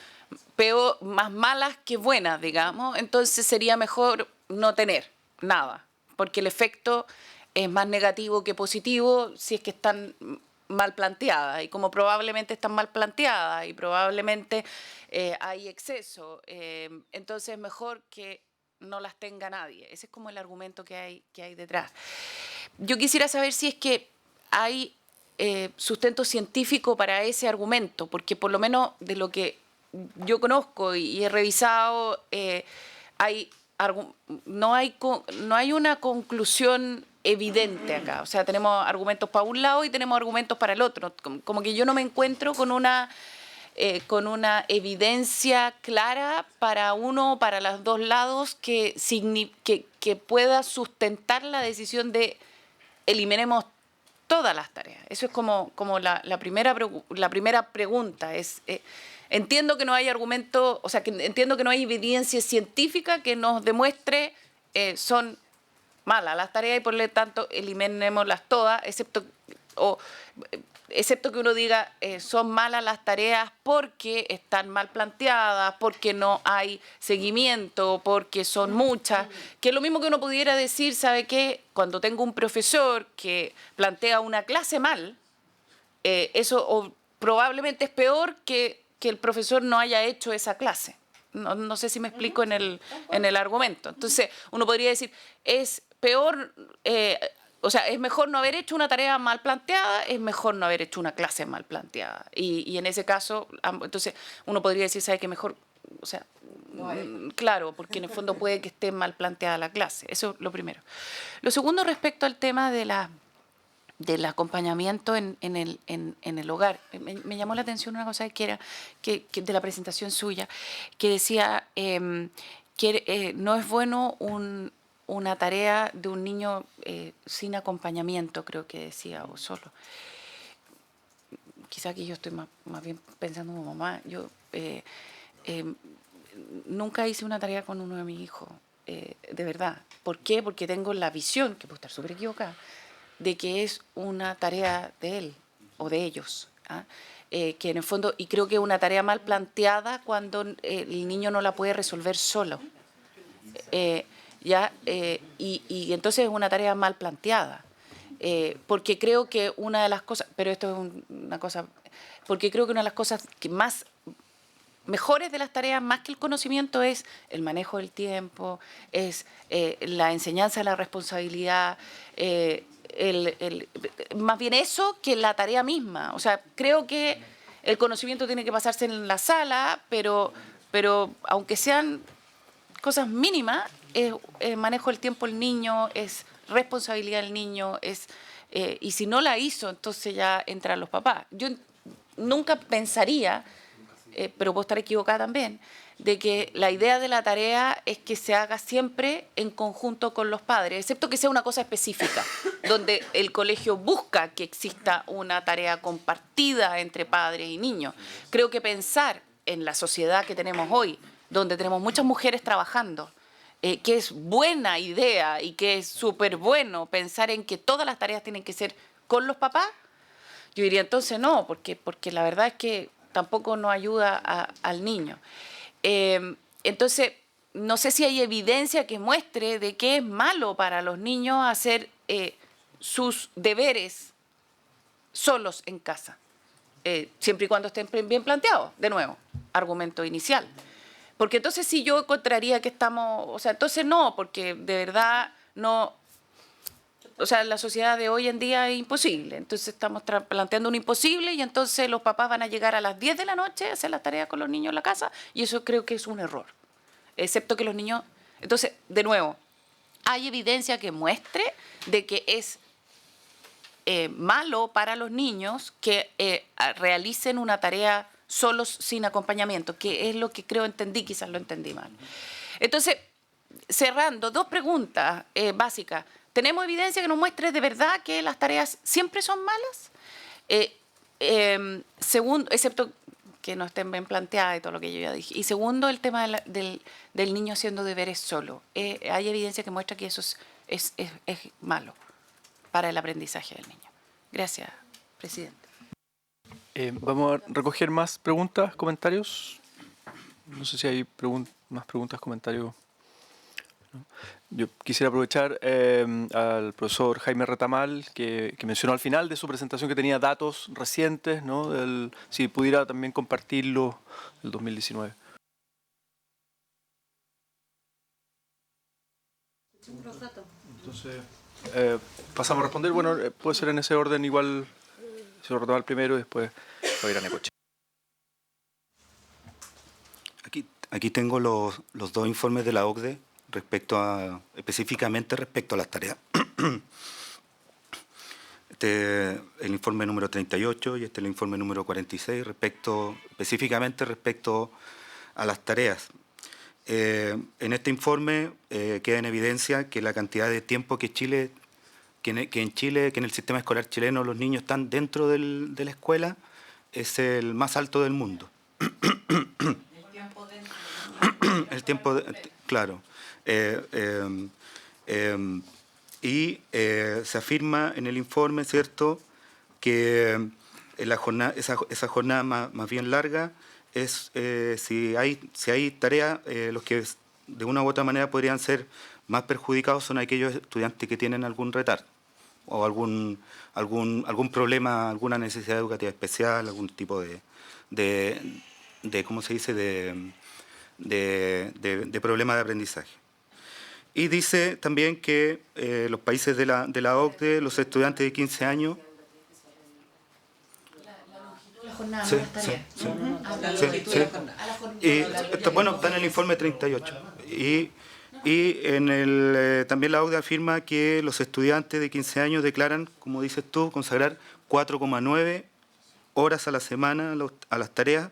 más malas que buenas, digamos. Entonces sería mejor no tener nada, porque el efecto es más negativo que positivo si es que están mal planteadas, y como probablemente están mal planteadas y probablemente hay exceso, entonces es mejor que no las tenga nadie. Ese es como el argumento que hay detrás. Yo quisiera saber si es que hay sustento científico para ese argumento, porque por lo menos de lo que yo conozco y he revisado, no hay una conclusión evidente acá. O sea, tenemos argumentos para un lado y tenemos argumentos para el otro. Como que yo no me encuentro con una evidencia clara para uno o para los dos lados que pueda sustentar la decisión de eliminemos todas las tareas. Eso es como la primera pregunta. Entiendo que no hay argumento, o sea, que entiendo que no hay evidencia científica que nos demuestre son malas las tareas y por lo tanto eliminémoslas todas, excepto que uno diga son malas las tareas porque están mal planteadas, porque no hay seguimiento, porque son muchas, que es lo mismo que uno pudiera decir, ¿sabe qué? Cuando tengo un profesor que plantea una clase mal, eso probablemente es peor que el profesor no haya hecho esa clase. No sé si me explico en el argumento. Entonces, uno podría decir, es peor, o sea, es mejor no haber hecho una tarea mal planteada, es mejor no haber hecho una clase mal planteada. Y en ese caso, entonces, uno podría decir, ¿sabe qué? Mejor, o sea, claro, porque en el fondo puede que esté mal planteada la clase. Eso es lo primero. Lo segundo, respecto al tema del acompañamiento en el hogar. Me llamó la atención una cosa que era que de la presentación suya, que decía que no es bueno una tarea de un niño sin acompañamiento, creo que decía, o solo. Quizá aquí yo estoy más bien pensando como mamá. Yo nunca hice una tarea con uno de mis hijos, de verdad. ¿Por qué? Porque tengo la visión, que puedo estar súper equivocada, de que es una tarea de él o de ellos, que en el fondo, y creo que es una tarea mal planteada cuando el niño no la puede resolver solo, y entonces es una tarea mal planteada, porque creo que una de las cosas, pero esto es una cosa, porque creo que una de las cosas que más mejores de las tareas, más que el conocimiento, es el manejo del tiempo, es la enseñanza de la responsabilidad, más bien eso que la tarea misma. O sea, creo que el conocimiento tiene que pasarse en la sala, pero aunque sean cosas mínimas, es manejo del tiempo del niño, es responsabilidad del niño, y si no la hizo, entonces ya entran los papás. Yo nunca pensaría, pero puedo estar equivocada también, de que la idea de la tarea es que se haga siempre en conjunto con los padres, excepto que sea una cosa específica, donde el colegio busca que exista una tarea compartida entre padres y niños. Creo que pensar en la sociedad que tenemos hoy, donde tenemos muchas mujeres trabajando, que es buena idea y que es súper bueno pensar en que todas las tareas tienen que ser con los papás, yo diría entonces no, porque la verdad es que tampoco nos ayuda al niño. Entonces, no sé si hay evidencia que muestre de que es malo para los niños hacer sus deberes solos en casa, siempre y cuando estén bien planteados. De nuevo, argumento inicial. Porque entonces sí yo encontraría que estamos, o sea, entonces no, porque de verdad no, o sea, la sociedad de hoy en día es imposible. Entonces estamos planteando un imposible y entonces los papás van a llegar a las 10 de la noche a hacer las tareas con los niños en la casa y eso creo que es un error. Excepto que los niños... Entonces, de nuevo, hay evidencia que muestre de que es malo para los niños que realicen una tarea solos sin acompañamiento, que es lo que creo entendí, quizás lo entendí mal. Entonces, cerrando, dos preguntas básicas. ¿Tenemos evidencia que nos muestre de verdad que las tareas siempre son malas? Segundo, excepto que no estén bien planteadas y todo lo que yo ya dije. Y segundo, el tema del niño haciendo deberes solo. Hay evidencia que muestra que eso es malo para el aprendizaje del niño. Gracias, presidente. Vamos a recoger más preguntas, comentarios. No sé si hay más preguntas, comentarios ¿no? Yo quisiera aprovechar al profesor Jaime Retamal, que mencionó al final de su presentación que tenía datos recientes, ¿no? Si pudiera también compartirlo del 2019. Entonces, pasamos a responder. Bueno, puede ser en ese orden igual, señor Retamal primero y después Javier Necoche. Aquí tengo los dos informes de la OCDE específicamente respecto a las tareas. Este es el informe número 38 y este es el informe número 46 específicamente respecto a las tareas. En este informe queda en evidencia que la cantidad de tiempo que en el sistema escolar chileno los niños están dentro de la escuela es el más alto del mundo. El tiempo, claro. Y se afirma en el informe, ¿cierto?, que esa jornada más bien larga es si hay tareas, los que de una u otra manera podrían ser más perjudicados son aquellos estudiantes que tienen algún retardo o algún problema, alguna necesidad educativa especial, algún tipo de ¿cómo se dice?, de problema de aprendizaje. Y dice también que los países de la OCDE, los estudiantes de 15 años... La jornada, sí, no las tareas. Bueno, está en el informe 38. Y también la OCDE afirma que los estudiantes de 15 años declaran, como dices tú, consagrar 4,9 horas a la semana a las tareas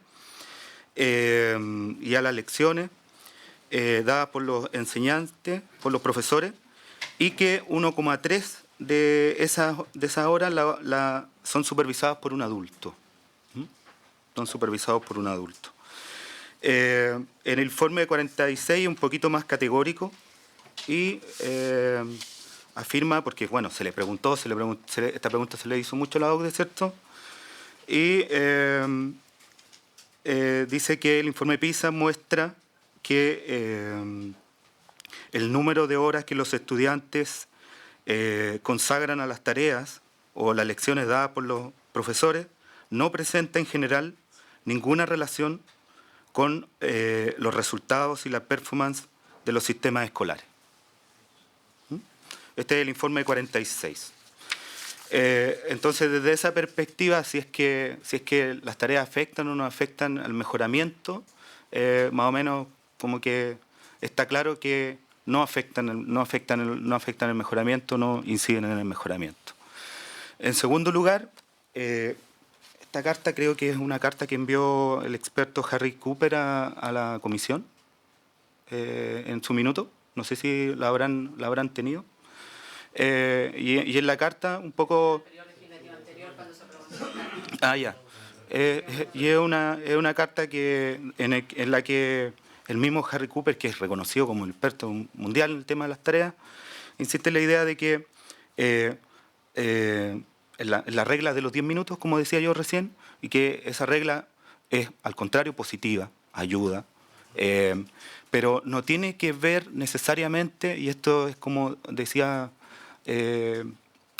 y a las lecciones dadas por los enseñantes, por los profesores, y que 1,3 de esas horas son supervisadas por un adulto. Son supervisados por un adulto. En el informe 46 un poquito más categórico y afirma, porque bueno, se le preguntó, esta pregunta se le hizo mucho a la OCDE, ¿cierto? Y dice que el informe PISA muestra que el número de horas que los estudiantes consagran a las tareas o las lecciones dadas por los profesores no presenta en general ninguna relación con los resultados y la performance de los sistemas escolares. Este es el informe 46. Entonces, desde esa perspectiva, si es que las tareas afectan o no afectan al mejoramiento, más o menos como que está claro que no afectan el mejoramiento, no inciden en el mejoramiento. En segundo lugar, esta carta creo que es una carta que envió el experto Harry Cooper a la comisión en su minuto. No sé si la habrán tenido. Y en la carta un poco... ya. Y es una carta en la que el mismo Harry Cooper, que es reconocido como el experto mundial en el tema de las tareas, insiste en la idea de que en la regla de los 10 minutos, como decía yo recién, y que esa regla es, al contrario, positiva, ayuda, pero no tiene que ver necesariamente, y esto es como decía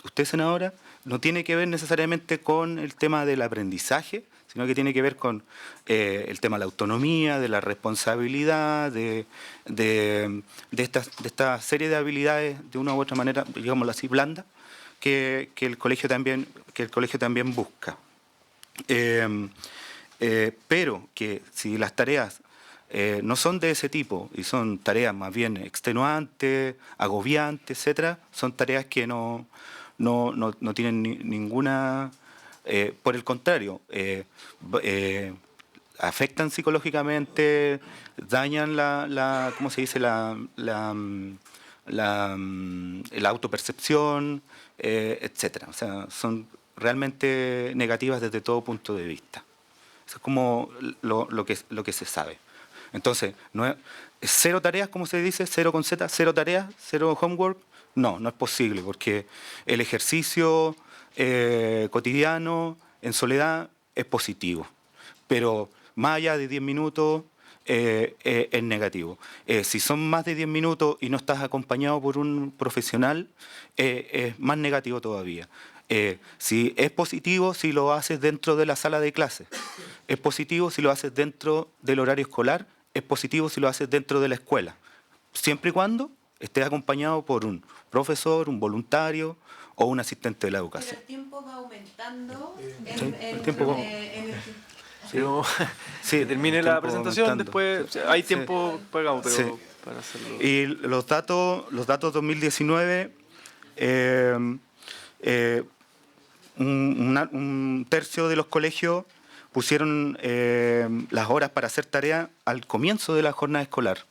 usted, senadora, no tiene que ver necesariamente con el tema del aprendizaje, sino que tiene que ver con el tema de la autonomía, de la responsabilidad, de esta serie de habilidades, de una u otra manera, digámoslo así, blanda, que el colegio también busca. Pero que si las tareas no son de ese tipo y son tareas más bien extenuantes, agobiantes, etcétera, son tareas que no tienen ninguna... por el contrario, afectan psicológicamente, dañan la ¿cómo se dice? La autopercepción, etcétera. O sea, son realmente negativas desde todo punto de vista. Eso es como lo que se sabe. Entonces, no es cero tareas, como se dice, cero con Z, cero tareas, cero homework. No es posible, porque el ejercicio cotidiano en soledad es positivo. Pero más allá de 10 minutos, es negativo. Si son más de 10 minutos y no estás acompañado por un profesional, es más negativo todavía. Si es positivo si lo haces dentro de la sala de clases, es positivo si lo haces dentro del horario escolar, es positivo si lo haces dentro de la escuela, siempre y cuando estés acompañado por un profesor, un voluntario o un asistente de la educación. Pero el tiempo va aumentando el tiempo va. Que termine la presentación, después o sea, hay tiempo pagado, pero Sí. para hacerlo. Y los datos 2019, un tercio de los colegios pusieron las horas para hacer tarea al comienzo de la jornada escolar.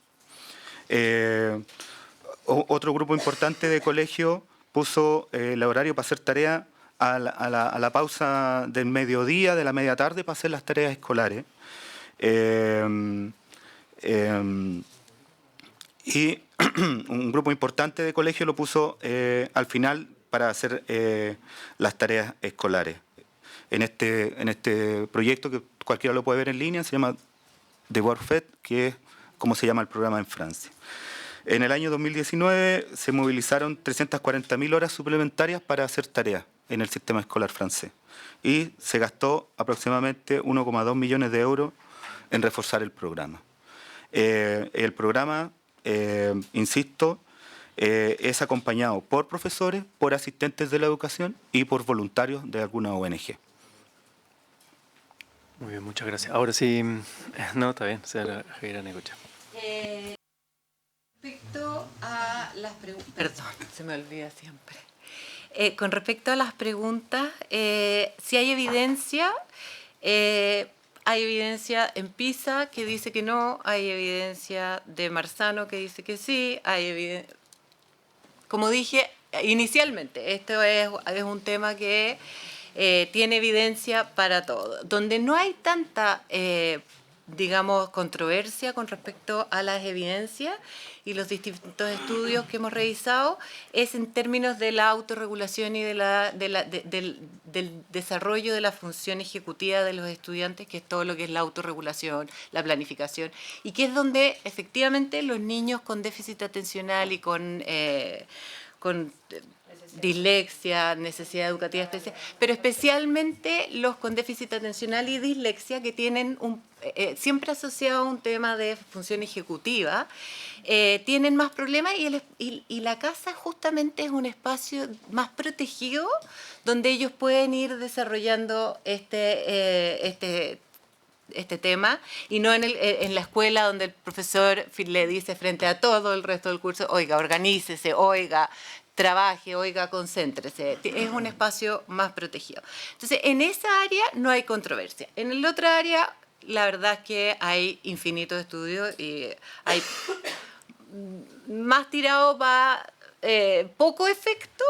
Otro grupo importante de colegios puso el horario para hacer tarea a la pausa del mediodía, de la media tarde, para hacer las tareas escolares. Y un grupo importante de colegios lo puso al final para hacer las tareas escolares. En este proyecto, que cualquiera lo puede ver en línea, se llama Devoir Fait, que es como se llama el programa en Francia. En el año 2019 se movilizaron 340.000 horas suplementarias para hacer tareas en el sistema escolar francés. Y se gastó aproximadamente 1,2 millones de euros en reforzar el programa. El programa, insisto, es acompañado por profesores, por asistentes de la educación y por voluntarios de alguna ONG. Muy bien, muchas gracias. Ahora sí, no, está bien, señora Javiera Necochea. Respecto a las preguntas, perdón, se me olvida siempre. Con respecto a las preguntas, si hay evidencia en PISA que dice que no, hay evidencia de Marzano que dice que sí, hay evidencia. Como dije inicialmente, esto es un tema que tiene evidencia para todo. Donde no hay tanta, digamos, controversia con respecto a las evidencias y los distintos estudios que hemos revisado es en términos de la autorregulación y del desarrollo de la función ejecutiva de los estudiantes, que es todo lo que es la autorregulación, la planificación, y que es donde efectivamente los niños con déficit atencional y con dislexia, necesidad educativa especial, pero especialmente los con déficit atencional y dislexia que tienen siempre asociado a un tema de función ejecutiva, tienen más problemas y la casa justamente es un espacio más protegido donde ellos pueden ir desarrollando este tema y no en la escuela donde el profesor le dice frente a todo el resto del curso, oiga, organícese, oiga, trabaje, oiga, concéntrese. Es un espacio más protegido. Entonces, en esa área no hay controversia. En el otro área, la verdad es que hay infinitos estudios y hay más tirado para poco efecto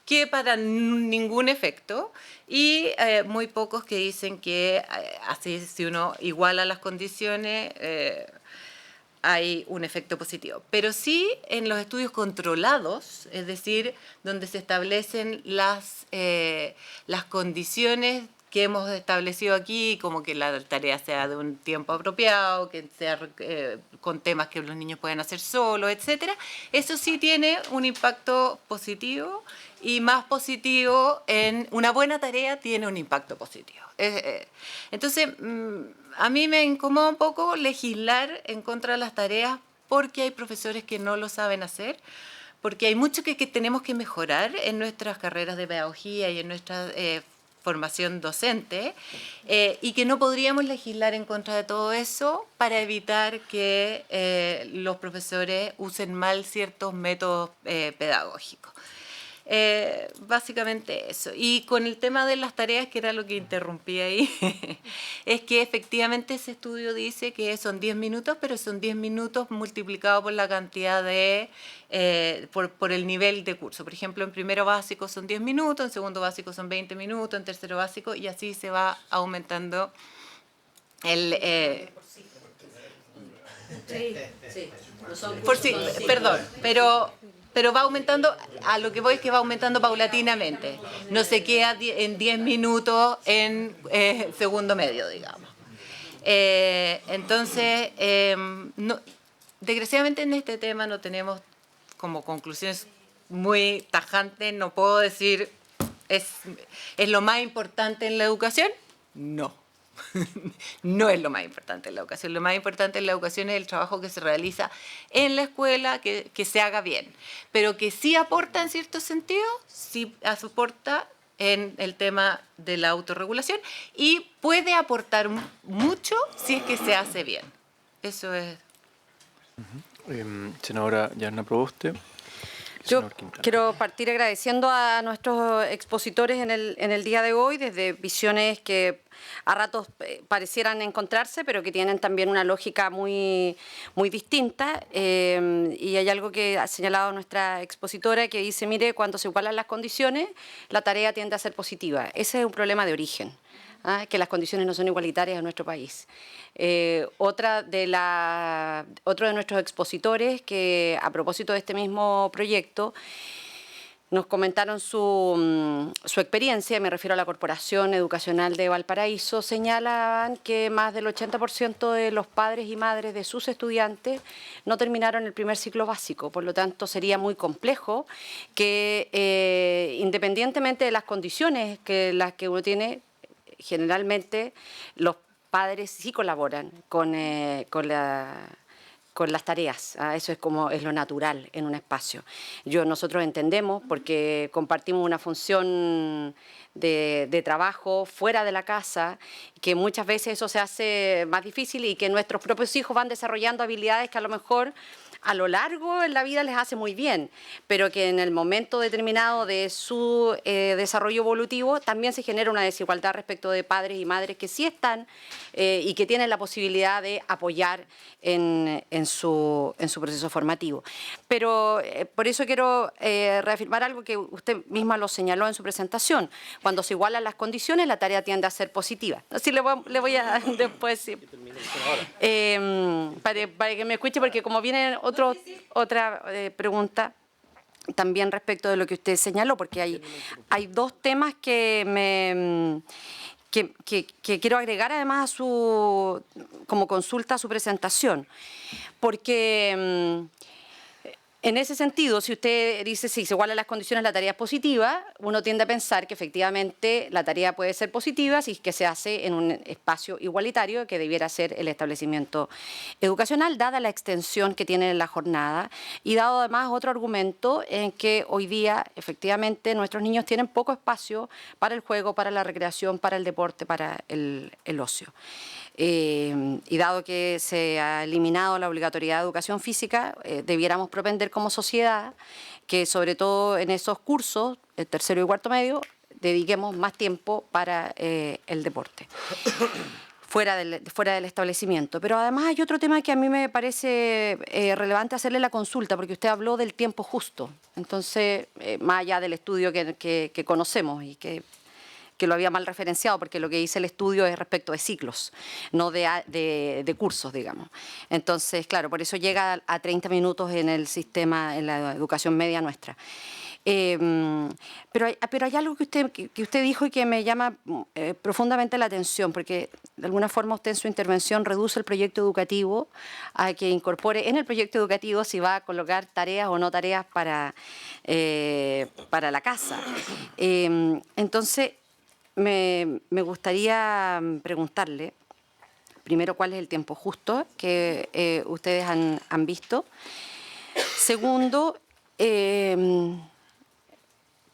que para ningún efecto y muy pocos que dicen que así si uno iguala las condiciones hay un efecto positivo. Pero sí en los estudios controlados, es decir, donde se establecen las condiciones que hemos establecido aquí, como que la tarea sea de un tiempo apropiado, que sea con temas que los niños pueden hacer solos, etcétera. Eso sí tiene un impacto positivo y más positivo en una buena tarea tiene un impacto positivo. Entonces, a mí me incomoda un poco legislar en contra de las tareas porque hay profesores que no lo saben hacer, porque hay mucho que tenemos que mejorar en nuestras carreras de pedagogía y en nuestra formación docente y que no podríamos legislar en contra de todo eso para evitar que los profesores usen mal ciertos métodos pedagógicos. Básicamente eso. Y con el tema de las tareas, que era lo que interrumpí ahí, es que efectivamente ese estudio dice que son 10 minutos, pero son 10 minutos multiplicado por la cantidad de, por el nivel de curso. Por ejemplo, en primero básico son 10 minutos, en segundo básico son 20 minutos, en tercero básico, y así se va aumentando el... perdón, pero va aumentando, a lo que voy es que va aumentando paulatinamente. No se queda en 10 minutos en segundo medio, digamos. Entonces, desgraciadamente en este tema no tenemos como conclusiones muy tajantes. No puedo decir, ¿es lo más importante en la educación? No. No es lo más importante en la educación. Lo más importante en la educación es el trabajo que se realiza en la escuela, que se haga bien. Pero que sí aporta en cierto sentido, sí aporta en el tema de la autorregulación y puede aportar mucho si es que se hace bien. Eso es. Senadora Yarna Proboste. Yo quiero partir agradeciendo a nuestros expositores en el día de hoy, desde visiones que a ratos parecieran encontrarse, pero que tienen también una lógica muy, muy distinta. Y hay algo que ha señalado nuestra expositora que dice, mire, cuando se igualan las condiciones, la tarea tiende a ser positiva. Ese es un problema de origen. Que las condiciones no son igualitarias en nuestro país. Otro de nuestros expositores que a propósito de este mismo proyecto nos comentaron su experiencia, me refiero a la Corporación Educacional de Valparaíso, señalaban que más del 80% de los padres y madres de sus estudiantes no terminaron el primer ciclo básico, por lo tanto sería muy complejo que independientemente de las condiciones las que uno tiene, generalmente los padres sí colaboran con las tareas. Eso es lo natural en un espacio. Nosotros entendemos, porque compartimos una función de trabajo fuera de la casa, que muchas veces eso se hace más difícil y que nuestros propios hijos van desarrollando habilidades que a lo mejor a lo largo en la vida les hace muy bien, pero que en el momento determinado de su desarrollo evolutivo también se genera una desigualdad respecto de padres y madres que sí están y que tienen la posibilidad de apoyar en su proceso formativo. Pero por eso quiero reafirmar algo que usted misma lo señaló en su presentación. Cuando se igualan las condiciones, la tarea tiende a ser positiva. Así le voy a después decir. Para que me escuche, porque como viene otra pregunta también respecto de lo que usted señaló, porque hay dos temas que quiero agregar además como consulta a su presentación, porque en ese sentido, si usted dice si se igualan las condiciones, la tarea es positiva, uno tiende a pensar que efectivamente la tarea puede ser positiva si es que se hace en un espacio igualitario que debiera ser el establecimiento educacional, dada la extensión que tiene la jornada y dado además otro argumento en que hoy día efectivamente nuestros niños tienen poco espacio para el juego, para la recreación, para el deporte, para el ocio. Y dado que se ha eliminado la obligatoriedad de educación física, debiéramos propender como sociedad que sobre todo en esos cursos, el tercero y cuarto medio, dediquemos más tiempo para el deporte, fuera del establecimiento. Pero además hay otro tema que a mí me parece relevante hacerle la consulta, porque usted habló del tiempo justo. Entonces, más allá del estudio que conocemos y que lo había mal referenciado, porque lo que dice el estudio es respecto de ciclos, no de cursos, digamos. Entonces, claro, por eso llega a 30 minutos en el sistema, en la educación media nuestra. Pero hay algo que usted dijo y que me llama profundamente la atención, porque de alguna forma usted en su intervención reduce el proyecto educativo a que incorpore en el proyecto educativo si va a colocar tareas o no tareas para la casa. Entonces, me gustaría preguntarle, primero, cuál es el tiempo justo que ustedes han visto. Segundo,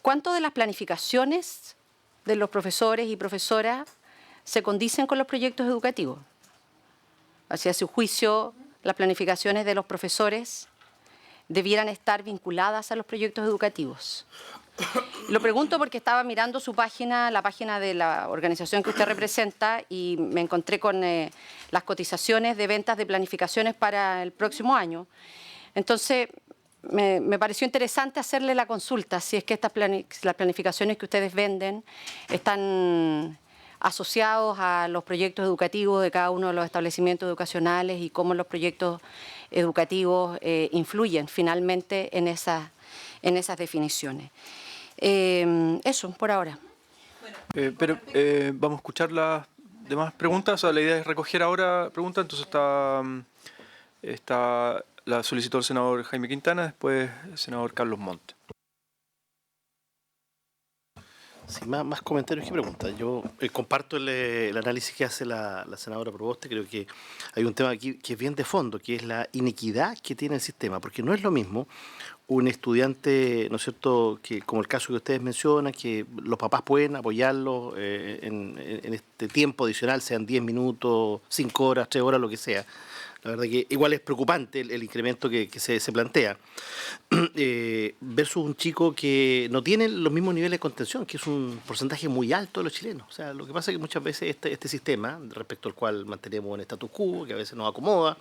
¿cuánto de las planificaciones de los profesores y profesoras se condicen con los proyectos educativos? Hacia su juicio, las planificaciones de los profesores debieran estar vinculadas a los proyectos educativos. Lo pregunto porque estaba mirando su página, la página de la organización que usted representa, y me encontré con las cotizaciones de ventas de planificaciones para el próximo año. Entonces, me pareció interesante hacerle la consulta, si es que las planificaciones que ustedes venden están asociados a los proyectos educativos de cada uno de los establecimientos educacionales y cómo los proyectos educativos influyen finalmente en esas definiciones. Eso, por ahora. Pero vamos a escuchar demás preguntas. O sea, la idea es recoger ahora preguntas, entonces está la solicitó el senador Jaime Quintana, después el senador Carlos Montes. Sí, más comentarios que preguntas. Yo comparto el análisis que hace la senadora Proboste. Creo que hay un tema aquí que es bien de fondo, que es la inequidad que tiene el sistema, porque no es lo mismo un estudiante, ¿no es cierto?, que como el caso que ustedes mencionan, que los papás pueden apoyarlo en este tiempo adicional, sean 10 minutos, 5 horas, 3 horas, lo que sea. La verdad que igual es preocupante el incremento que se plantea. Versus un chico que no tiene los mismos niveles de contención, que es un porcentaje muy alto de los chilenos. O sea, lo que pasa es que muchas veces este sistema, respecto al cual mantenemos un status quo, que a veces nos acomoda,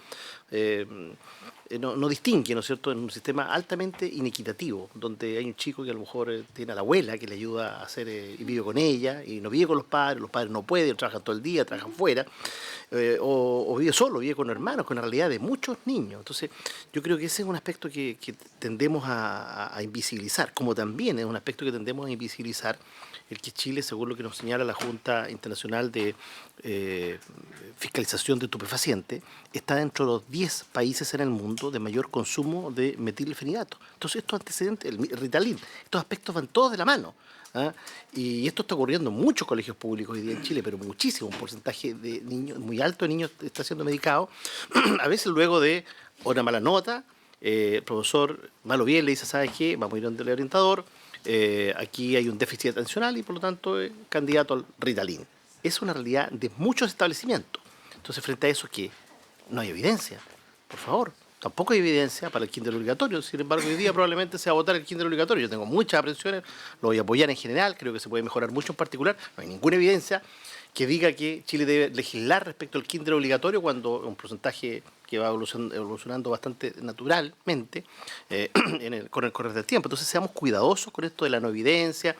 no distingue, ¿no es cierto?, en un sistema altamente inequitativo, donde hay un chico que a lo mejor tiene a la abuela que le ayuda a hacer y vive con ella, y no vive con los padres no pueden, trabajan todo el día, trabajan fuera, o vive solo, vive con hermanos, con la realidad de muchos niños. Entonces, yo creo que ese es un aspecto que tendemos a invisibilizar, como también es un aspecto que tendemos a invisibilizar el que Chile, según lo que nos señala la Junta Internacional de Fiscalización de Estupefacientes, está dentro de los 10 países en el mundo de mayor consumo de metilfenidato. Entonces, estos antecedentes, el Ritalin, estos aspectos van todos de la mano. ¿Ah? Y esto está ocurriendo en muchos colegios públicos hoy día en Chile, pero muchísimo, un porcentaje de niños, muy alto de niños está siendo medicado, a veces luego de una mala nota, el profesor malo bien le dice, ¿sabes qué? Vamos a ir donde el orientador, aquí hay un déficit atencional y por lo tanto candidato al Ritalin. Es una realidad de muchos establecimientos. Entonces, frente a eso, ¿qué? No hay evidencia, por favor. Tampoco hay evidencia para el kinder obligatorio. Sin embargo, hoy día probablemente se va a votar el kinder obligatorio. Yo tengo muchas aprensiones, lo voy a apoyar en general, creo que se puede mejorar mucho en particular. No hay ninguna evidencia que diga que Chile debe legislar respecto al kinder obligatorio cuando es un porcentaje que va evolucionando bastante naturalmente con el correr del tiempo. Entonces, seamos cuidadosos con esto de la no evidencia.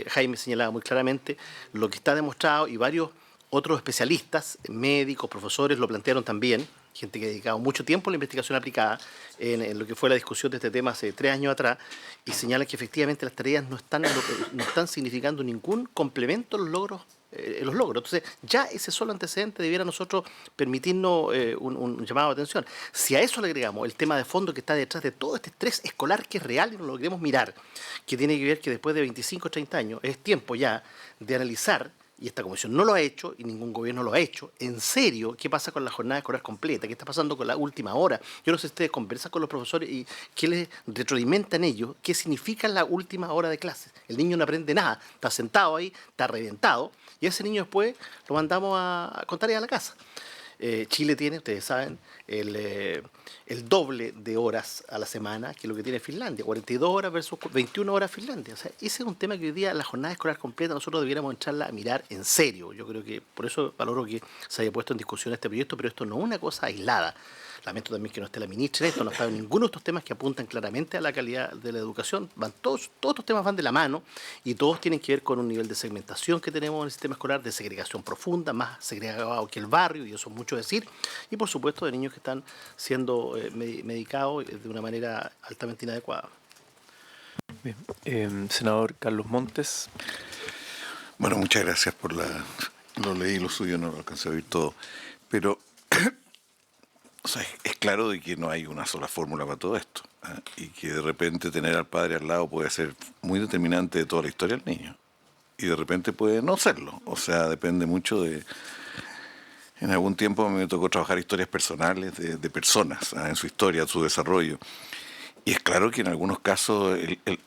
Jaime señalaba muy claramente lo que está demostrado y varios otros especialistas, médicos, profesores, lo plantearon también, gente que ha dedicado mucho tiempo a la investigación aplicada en lo que fue la discusión de este tema hace 3 años atrás, y señalan que efectivamente las tareas no están significando ningún complemento a los logros. Entonces, ya ese solo antecedente debiera a nosotros permitirnos un llamado de atención. Si a eso le agregamos el tema de fondo que está detrás de todo este estrés escolar que es real y no lo queremos mirar, que tiene que ver que después de 25 o 30 años es tiempo ya de analizar, y esta comisión no lo ha hecho, y ningún gobierno lo ha hecho, en serio, qué pasa con la jornada escolar completa, qué está pasando con la última hora. Yo no sé si ustedes conversan con los profesores y qué les retroalimentan ellos, qué significa la última hora de clases. El niño no aprende nada, está sentado ahí, está reventado, y ese niño después lo mandamos a contar a la casa. Chile tiene, ustedes saben, el doble de horas a la semana que lo que tiene Finlandia, 42 horas versus 21 horas Finlandia. O sea, ese es un tema que hoy día la jornada escolar completa nosotros debiéramos entrarla a mirar en serio. Yo creo que por eso valoro que se haya puesto en discusión este proyecto, pero esto no es una cosa aislada. Lamento también que no esté la ministra, esto no está en ninguno de estos temas que apuntan claramente a la calidad de la educación. Todos estos temas van de la mano y todos tienen que ver con un nivel de segmentación que tenemos en el sistema escolar, de segregación profunda, más segregado que el barrio, y eso es mucho decir, y por supuesto de niños que están siendo medicados de una manera altamente inadecuada. Bien. Senador Carlos Montes. Bueno, muchas gracias por lo leí, lo suyo no lo alcancé a oír todo, pero o sea, es claro de que no hay una sola fórmula para todo esto, ¿eh? Y que de repente tener al padre al lado puede ser muy determinante de toda la historia del niño, y de repente puede no serlo. O sea, depende mucho de... En algún tiempo me tocó trabajar historias personales de personas, ¿eh? En su historia, su desarrollo. Y es claro que en algunos casos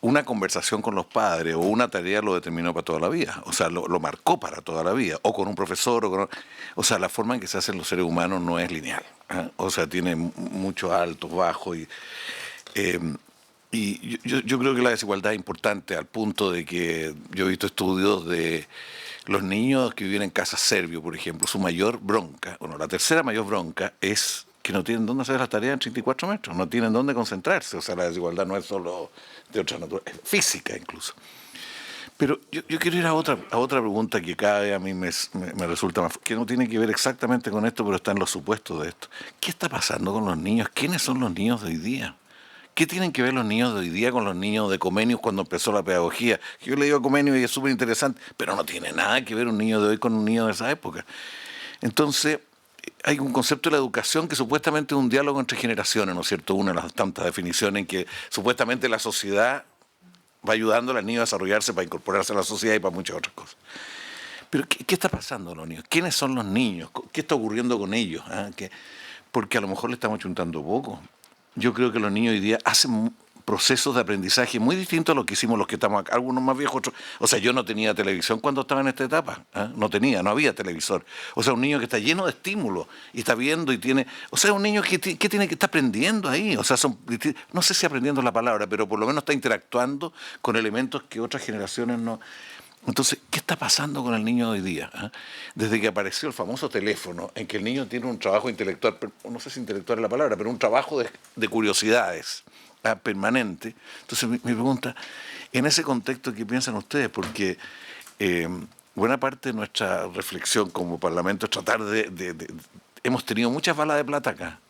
una conversación con los padres o una tarea lo determinó para toda la vida. O sea, lo marcó para toda la vida. O con un profesor. O sea, la forma en que se hacen los seres humanos no es lineal, ¿eh? O sea, tiene muchos altos, bajos. Y yo creo que la desigualdad es importante al punto de que yo he visto estudios de los niños que viven en casas serbios, por ejemplo. Su mayor bronca, la tercera mayor bronca es que no tienen dónde hacer las tareas en 34 metros, no tienen dónde concentrarse. O sea, la desigualdad no es solo de otra naturaleza, es física incluso. Pero yo quiero ir a otra pregunta que cada vez a mí me resulta más, que no tiene que ver exactamente con esto, pero está en los supuestos de esto. ¿Qué está pasando con los niños? ¿Quiénes son los niños de hoy día? ¿Qué tienen que ver los niños de hoy día con los niños de Comenius cuando empezó la pedagogía? Yo le digo a Comenius y es súper interesante, pero no tiene nada que ver un niño de hoy con un niño de esa época. Entonces, hay un concepto de la educación que supuestamente es un diálogo entre generaciones, ¿no es cierto? Una de las tantas definiciones en que supuestamente la sociedad va ayudando a los niños a desarrollarse para incorporarse a la sociedad y para muchas otras cosas. Pero ¿qué está pasando con los niños? ¿Quiénes son los niños? ¿Qué está ocurriendo con ellos? Porque a lo mejor le estamos chuntando poco. Yo creo que los niños hoy día hacen procesos de aprendizaje muy distintos a los que hicimos los que estamos acá, algunos más viejos, otros. O sea, yo no tenía televisión cuando estaba en esta etapa, no había televisor. O sea, un niño que está lleno de estímulos y está viendo y tiene, o sea, un niño que tiene que estar aprendiendo ahí, o sea, no sé si aprendiendo la palabra, pero por lo menos está interactuando con elementos que otras generaciones no. Entonces, ¿qué está pasando con el niño de hoy día? Desde que apareció el famoso teléfono, en que el niño tiene un trabajo intelectual, no sé si intelectual es la palabra, pero un trabajo de curiosidades permanente. Entonces, mi pregunta, en ese contexto, ¿qué piensan ustedes? Porque buena parte de nuestra reflexión como Parlamento es tratar hemos tenido muchas balas de plata acá,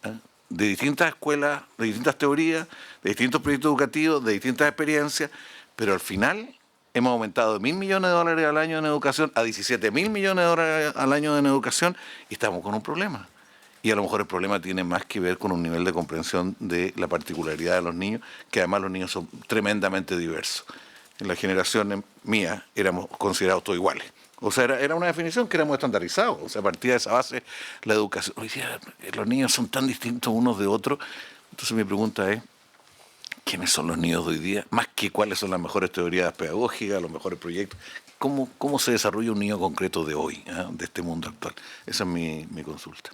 de distintas escuelas, de distintas teorías, de distintos proyectos educativos, de distintas experiencias, pero al final hemos aumentado de $1.000 millones al año en educación a $17.000 millones al año en educación y estamos con un problema. Y a lo mejor el problema tiene más que ver con un nivel de comprensión de la particularidad de los niños, que además los niños son tremendamente diversos. En la generación mía éramos considerados todos iguales. O sea, era una definición que éramos estandarizados. O sea, a partir de esa base, la educación. Hoy día los niños son tan distintos unos de otros. Entonces mi pregunta es, ¿quiénes son los niños de hoy día? Más que cuáles son las mejores teorías pedagógicas, los mejores proyectos. ¿Cómo se desarrolla un niño concreto de hoy, de este mundo actual? Esa es mi consulta.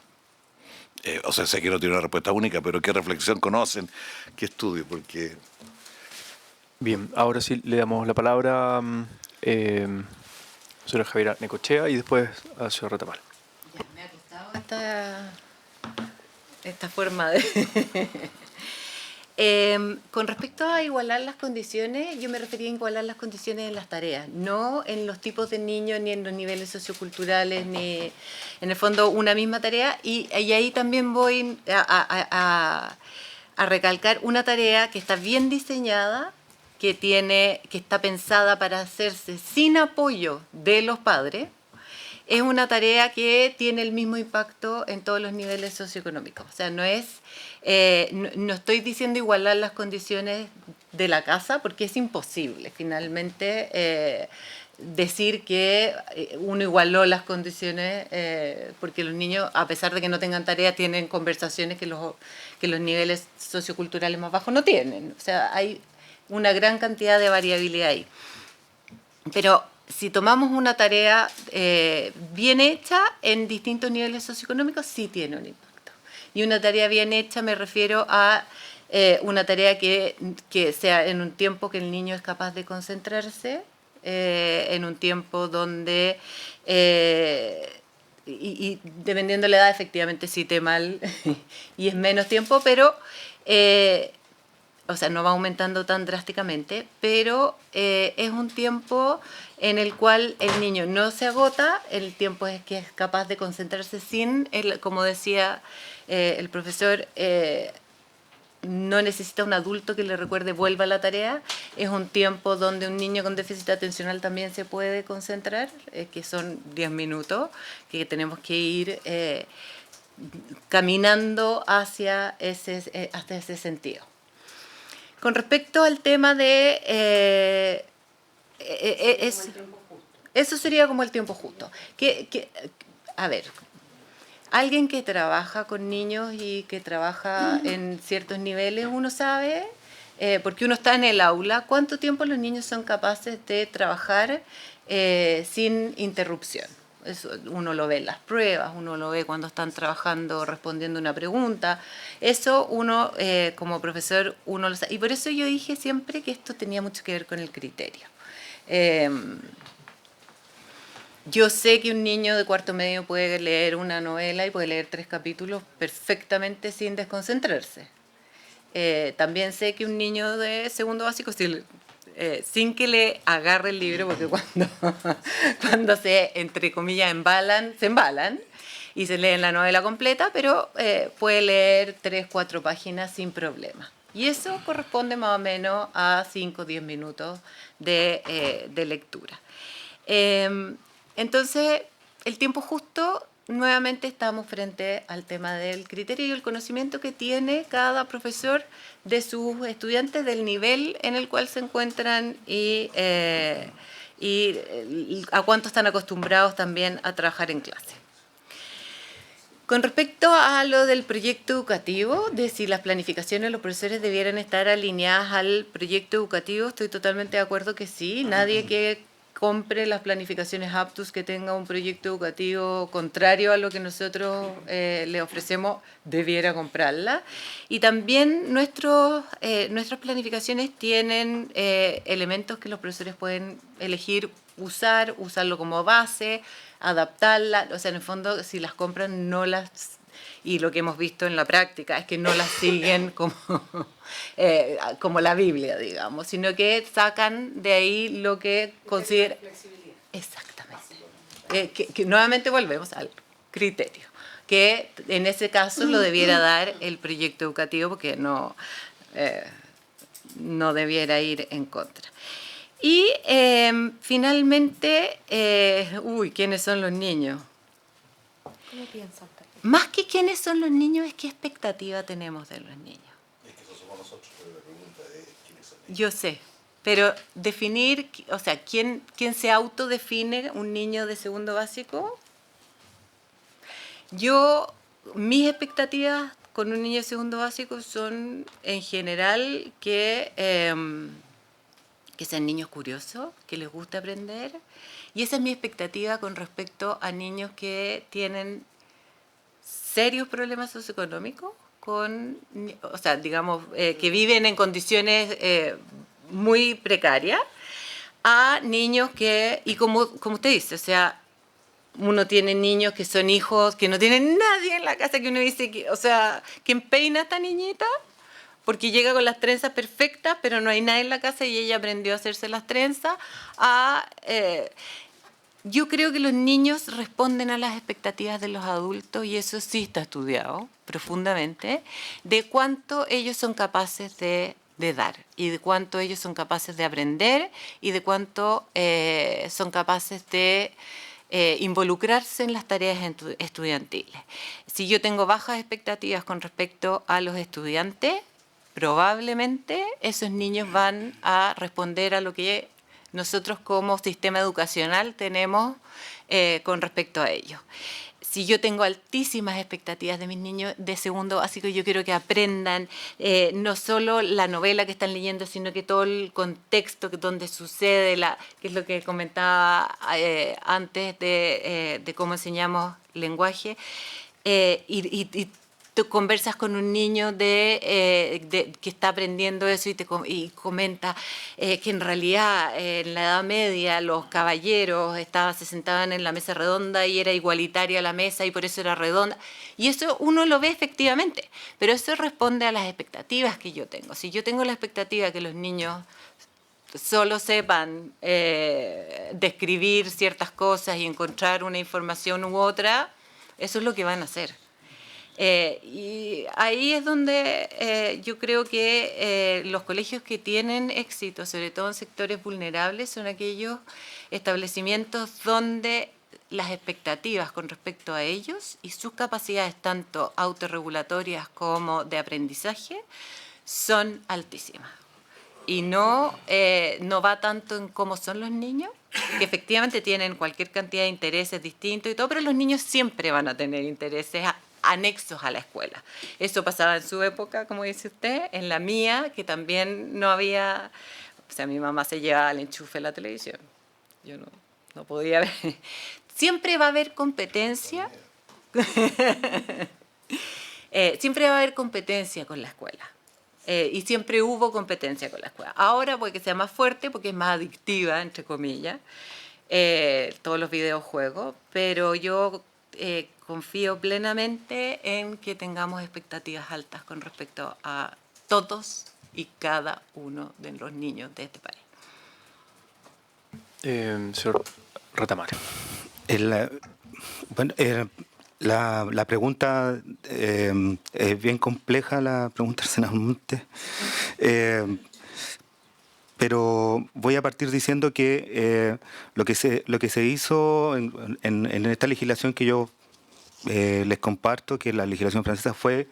O sea, sé que no tiene una respuesta única, pero ¿qué reflexión conocen? ¿Qué estudio? Porque... Bien, ahora sí le damos la palabra a señora Javiera Necochea y después a la señora Retamal. Ya, me ha gustado esta forma de... Con respecto a igualar las condiciones, yo me refería a igualar las condiciones en las tareas, no en los tipos de niños, ni en los niveles socioculturales, ni en el fondo una misma tarea. Y ahí también voy a recalcar una tarea que está bien diseñada, que está pensada para hacerse sin apoyo de los padres. Es una tarea que tiene el mismo impacto en todos los niveles socioeconómicos. O sea, no estoy diciendo igualar las condiciones de la casa, porque es imposible finalmente decir que uno igualó las condiciones, porque los niños, a pesar de que no tengan tarea, tienen conversaciones que los niveles socioculturales más bajos no tienen. O sea, hay una gran cantidad de variabilidad ahí. Pero si tomamos una tarea bien hecha en distintos niveles socioeconómicos, sí tiene un impacto. Y una tarea bien hecha me refiero a una tarea que sea en un tiempo que el niño es capaz de concentrarse, en un tiempo donde, y dependiendo de la edad, efectivamente cite mal y es menos tiempo, pero... o sea, no va aumentando tan drásticamente, pero es un tiempo en el cual el niño no se agota, el tiempo es que es capaz de concentrarse sin, como decía el profesor, no necesita un adulto que le recuerde vuelva a la tarea, es un tiempo donde un niño con déficit atencional también se puede concentrar, que son 10 minutos, que tenemos que ir caminando hacia hasta ese sentido. Con respecto al tema de... eso sería como el tiempo justo. A ver, alguien que trabaja con niños y que trabaja en ciertos niveles, uno sabe, porque uno está en el aula, cuánto tiempo los niños son capaces de trabajar sin interrupción. Eso uno lo ve en las pruebas, uno lo ve cuando están trabajando, respondiendo una pregunta. Eso uno, como profesor, uno lo sabe. Y por eso yo dije siempre que esto tenía mucho que ver con el criterio. Yo sé que un niño de cuarto medio puede leer una novela y puede leer 3 capítulos perfectamente sin desconcentrarse. También sé que un niño de segundo básico, sin que le agarre el libro, porque cuando se, entre comillas, se embalan y se leen la novela completa, pero puede leer 3, 4 páginas sin problema. Y eso corresponde más o menos a 5 o 10 minutos de lectura. Entonces, el tiempo justo, nuevamente estamos frente al tema del criterio y el conocimiento que tiene cada profesor de sus estudiantes, del nivel en el cual se encuentran y a cuánto están acostumbrados también a trabajar en clase. Con respecto a lo del proyecto educativo, de si las planificaciones de los profesores debieran estar alineadas al proyecto educativo, estoy totalmente de acuerdo que sí. Nadie que compre las planificaciones Aptus que tenga un proyecto educativo contrario a lo que nosotros le ofrecemos debiera comprarla. Y también nuestras planificaciones tienen elementos que los profesores pueden elegir usarlo como base, adaptarla, o sea, en el fondo, si las compran, no las... Y lo que hemos visto en la práctica es que no las siguen como, como la Biblia, digamos, sino que sacan de ahí lo que consideran... Exactamente. Que nuevamente volvemos al criterio, que en ese caso lo debiera dar el proyecto educativo porque no debiera ir en contra. Y finalmente, ¿quiénes son los niños? ¿Cómo piensan? Más que quiénes son los niños, es qué expectativa tenemos de los niños. Es que eso somos nosotros, pero la pregunta es quiénes son ellos. Yo sé, pero definir, o sea, ¿quién se autodefine un niño de segundo básico? Mis expectativas con un niño de segundo básico son, en general, que sean niños curiosos, que les guste aprender. Y esa es mi expectativa con respecto a niños que tienen serios problemas socioeconómicos, o sea, digamos, que viven en condiciones muy precarias, a niños que, y como usted dice, o sea, uno tiene niños que son hijos, que no tienen nadie en la casa, que uno dice, o sea, ¿quién peina a esta niñita? Porque llega con las trenzas perfectas, pero no hay nadie en la casa y ella aprendió a hacerse las trenzas. Yo creo que los niños responden a las expectativas de los adultos, y eso sí está estudiado profundamente, de cuánto ellos son capaces de dar, y de cuánto ellos son capaces de aprender, y de cuánto son capaces de involucrarse en las tareas estudiantiles. Si yo tengo bajas expectativas con respecto a los estudiantes, probablemente esos niños van a responder a lo que nosotros como sistema educacional tenemos con respecto a ellos. Si yo tengo altísimas expectativas de mis niños de segundo básico, yo quiero que aprendan no solo la novela que están leyendo, sino que todo el contexto donde sucede, que es lo que comentaba antes de cómo enseñamos lenguaje, y tú conversas con un niño que está aprendiendo eso y comenta que en realidad en la Edad Media los caballeros se sentaban en la mesa redonda y era igualitaria la mesa y por eso era redonda. Y eso uno lo ve efectivamente, pero eso responde a las expectativas que yo tengo. Si yo tengo la expectativa que los niños solo sepan describir ciertas cosas y encontrar una información u otra, eso es lo que van a hacer. Y ahí es donde yo creo que los colegios que tienen éxito, sobre todo en sectores vulnerables, son aquellos establecimientos donde las expectativas con respecto a ellos y sus capacidades tanto autorregulatorias como de aprendizaje son altísimas. Y no va tanto en cómo son los niños, que efectivamente tienen cualquier cantidad de intereses distintos y todo, pero los niños siempre van a tener intereses anexos a la escuela. Eso pasaba en su época, como dice usted, en la mía, que también no había... O sea, mi mamá se llevaba al enchufe de la televisión. Yo no podía ver. Siempre va a haber competencia. Siempre va a haber competencia con la escuela. Y siempre hubo competencia con la escuela. Ahora puede que sea más fuerte porque es más adictiva, entre comillas, todos los videojuegos, pero yo confío plenamente en que tengamos expectativas altas con respecto a todos y cada uno de los niños de este país. Señor Retamar. La pregunta es bien compleja, la pregunta del senador Montes. Pero voy a partir diciendo que lo que se hizo en esta legislación que yo les comparto, que la legislación francesa, fue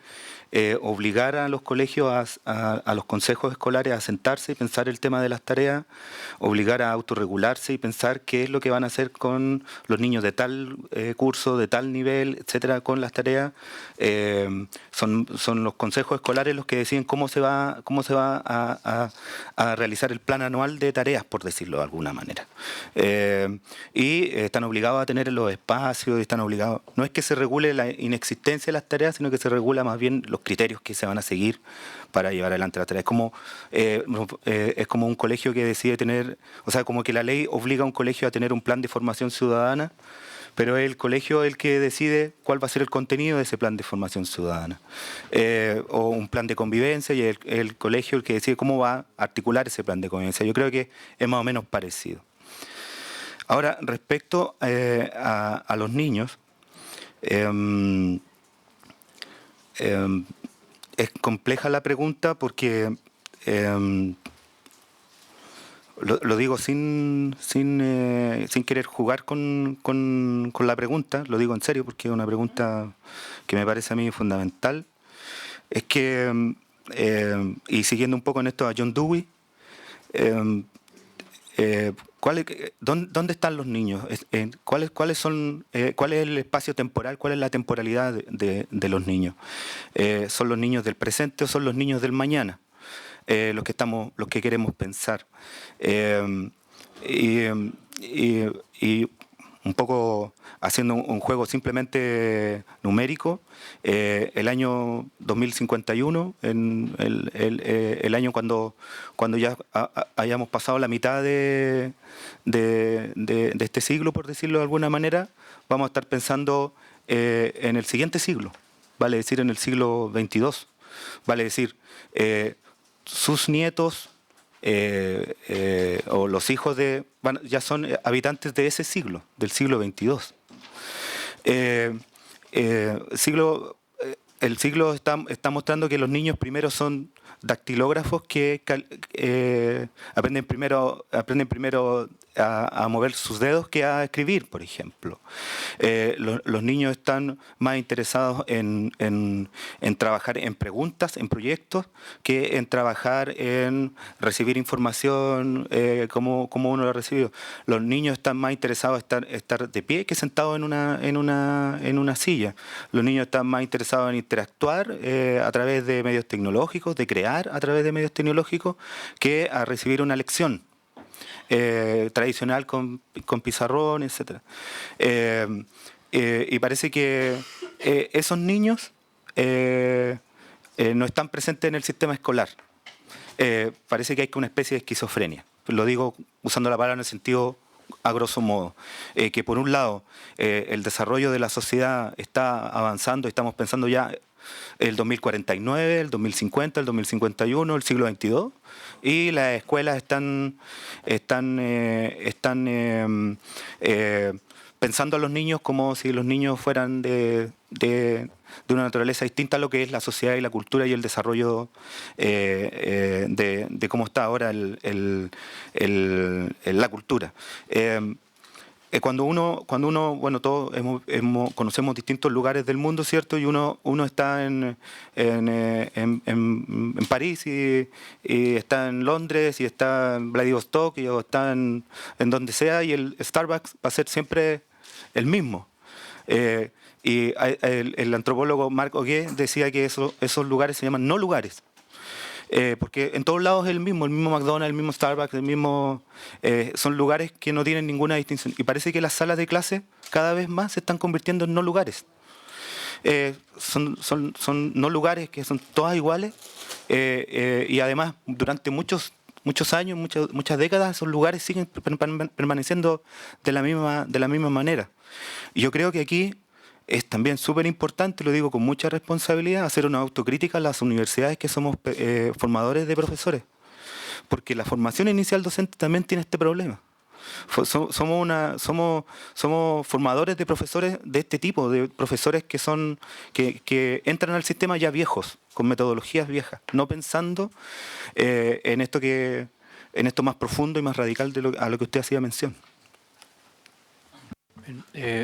obligar a los colegios, a los consejos escolares a sentarse y pensar el tema de las tareas, obligar a autorregularse y pensar qué es lo que van a hacer con los niños de tal curso, de tal nivel, etcétera, con las tareas. Son los consejos escolares los que deciden cómo se va a realizar el plan anual de tareas, por decirlo de alguna manera. Y están obligados a tener los espacios, están obligados. No es que se regule la inexistencia de las tareas, sino que se regula más bien los criterios que se van a seguir para llevar adelante las tareas. Es como un colegio que decide tener, o sea, como que la ley obliga a un colegio a tener un plan de formación ciudadana, pero es el colegio el que decide cuál va a ser el contenido de ese plan de formación ciudadana. O un plan de convivencia, y el colegio el que decide cómo va a articular ese plan de convivencia. Yo creo que es más o menos parecido. Ahora, respecto a los niños, es compleja la pregunta porque lo digo sin querer jugar con la pregunta, lo digo en serio porque es una pregunta que me parece a mí fundamental. Es que, y siguiendo un poco en esto a John Dewey, ¿dónde están los niños? ¿Cuál es el espacio temporal? ¿Cuál es la temporalidad de los niños? ¿Son los niños del presente o son los niños del mañana? Los que queremos pensar. Y un poco haciendo un juego simplemente numérico, el año 2051, el año cuando ya hayamos pasado la mitad de este siglo, por decirlo de alguna manera, vamos a estar pensando en el siguiente siglo, vale decir en el siglo XXII, vale decir sus nietos o los hijos ya son habitantes de ese siglo, del siglo XXII. El siglo está mostrando que los niños primero son dactilógrafos que aprenden primero a mover sus dedos que a escribir, por ejemplo. Los niños están más interesados en trabajar en preguntas, en proyectos, que en trabajar en recibir información como uno lo ha recibido. Los niños están más interesados en estar de pie que sentados en una silla. Los niños están más interesados en interactuar a través de medios tecnológicos, de crear a través de medios tecnológicos, que a recibir una lección tradicional con pizarrón, etc. Y parece que esos niños no están presentes en el sistema escolar. Parece que hay una especie de esquizofrenia. Lo digo usando la palabra en el sentido a grosso modo. Que por un lado el desarrollo de la sociedad está avanzando, estamos pensando ya el 2049, el 2050, el 2051, el siglo XXII, y las escuelas están pensando a los niños como si los niños fueran de una naturaleza distinta a lo que es la sociedad y la cultura y el desarrollo de cómo está ahora la cultura. Cuando uno, bueno, todos conocemos distintos lugares del mundo, ¿cierto? Y uno está en París y está en Londres y está en Vladivostok o está en donde sea, y el Starbucks va a ser siempre el mismo. Y el antropólogo Marc Augué decía que esos lugares se llaman no lugares. Porque en todos lados es el mismo McDonald's, el mismo Starbucks, son lugares que no tienen ninguna distinción. Y parece que las salas de clase cada vez más se están convirtiendo en no lugares. Son no lugares que son todas iguales, y además durante muchos años, muchas décadas, esos lugares siguen permaneciendo de la misma manera. Y yo creo que aquí es también súper importante, lo digo con mucha responsabilidad, hacer una autocrítica a las universidades que somos formadores de profesores. Porque la formación inicial docente también tiene este problema. Somos formadores de profesores de este tipo, de profesores que entran al sistema ya viejos, con metodologías viejas, no pensando en esto más profundo y más radical a lo que usted hacía mención.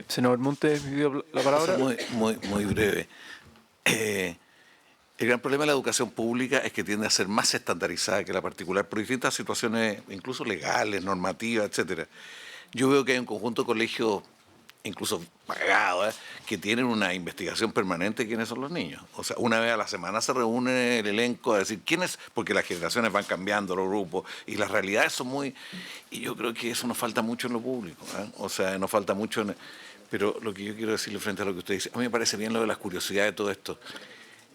Senador Montes, me dio la palabra. Muy breve. El gran problema de la educación pública es que tiende a ser más estandarizada que la particular por distintas situaciones, incluso legales, normativas, etcétera. Yo veo que hay un conjunto de colegios, incluso pagados, que tienen una investigación permanente de quiénes son los niños. O sea, una vez a la semana se reúne el elenco a decir quiénes, porque las generaciones van cambiando, los grupos, y las realidades son muy... Y yo creo que eso nos falta mucho en lo público, ¿eh? O sea, nos falta mucho en... Pero lo que yo quiero decirle frente a lo que usted dice, a mí me parece bien lo de las curiosidades de todo esto.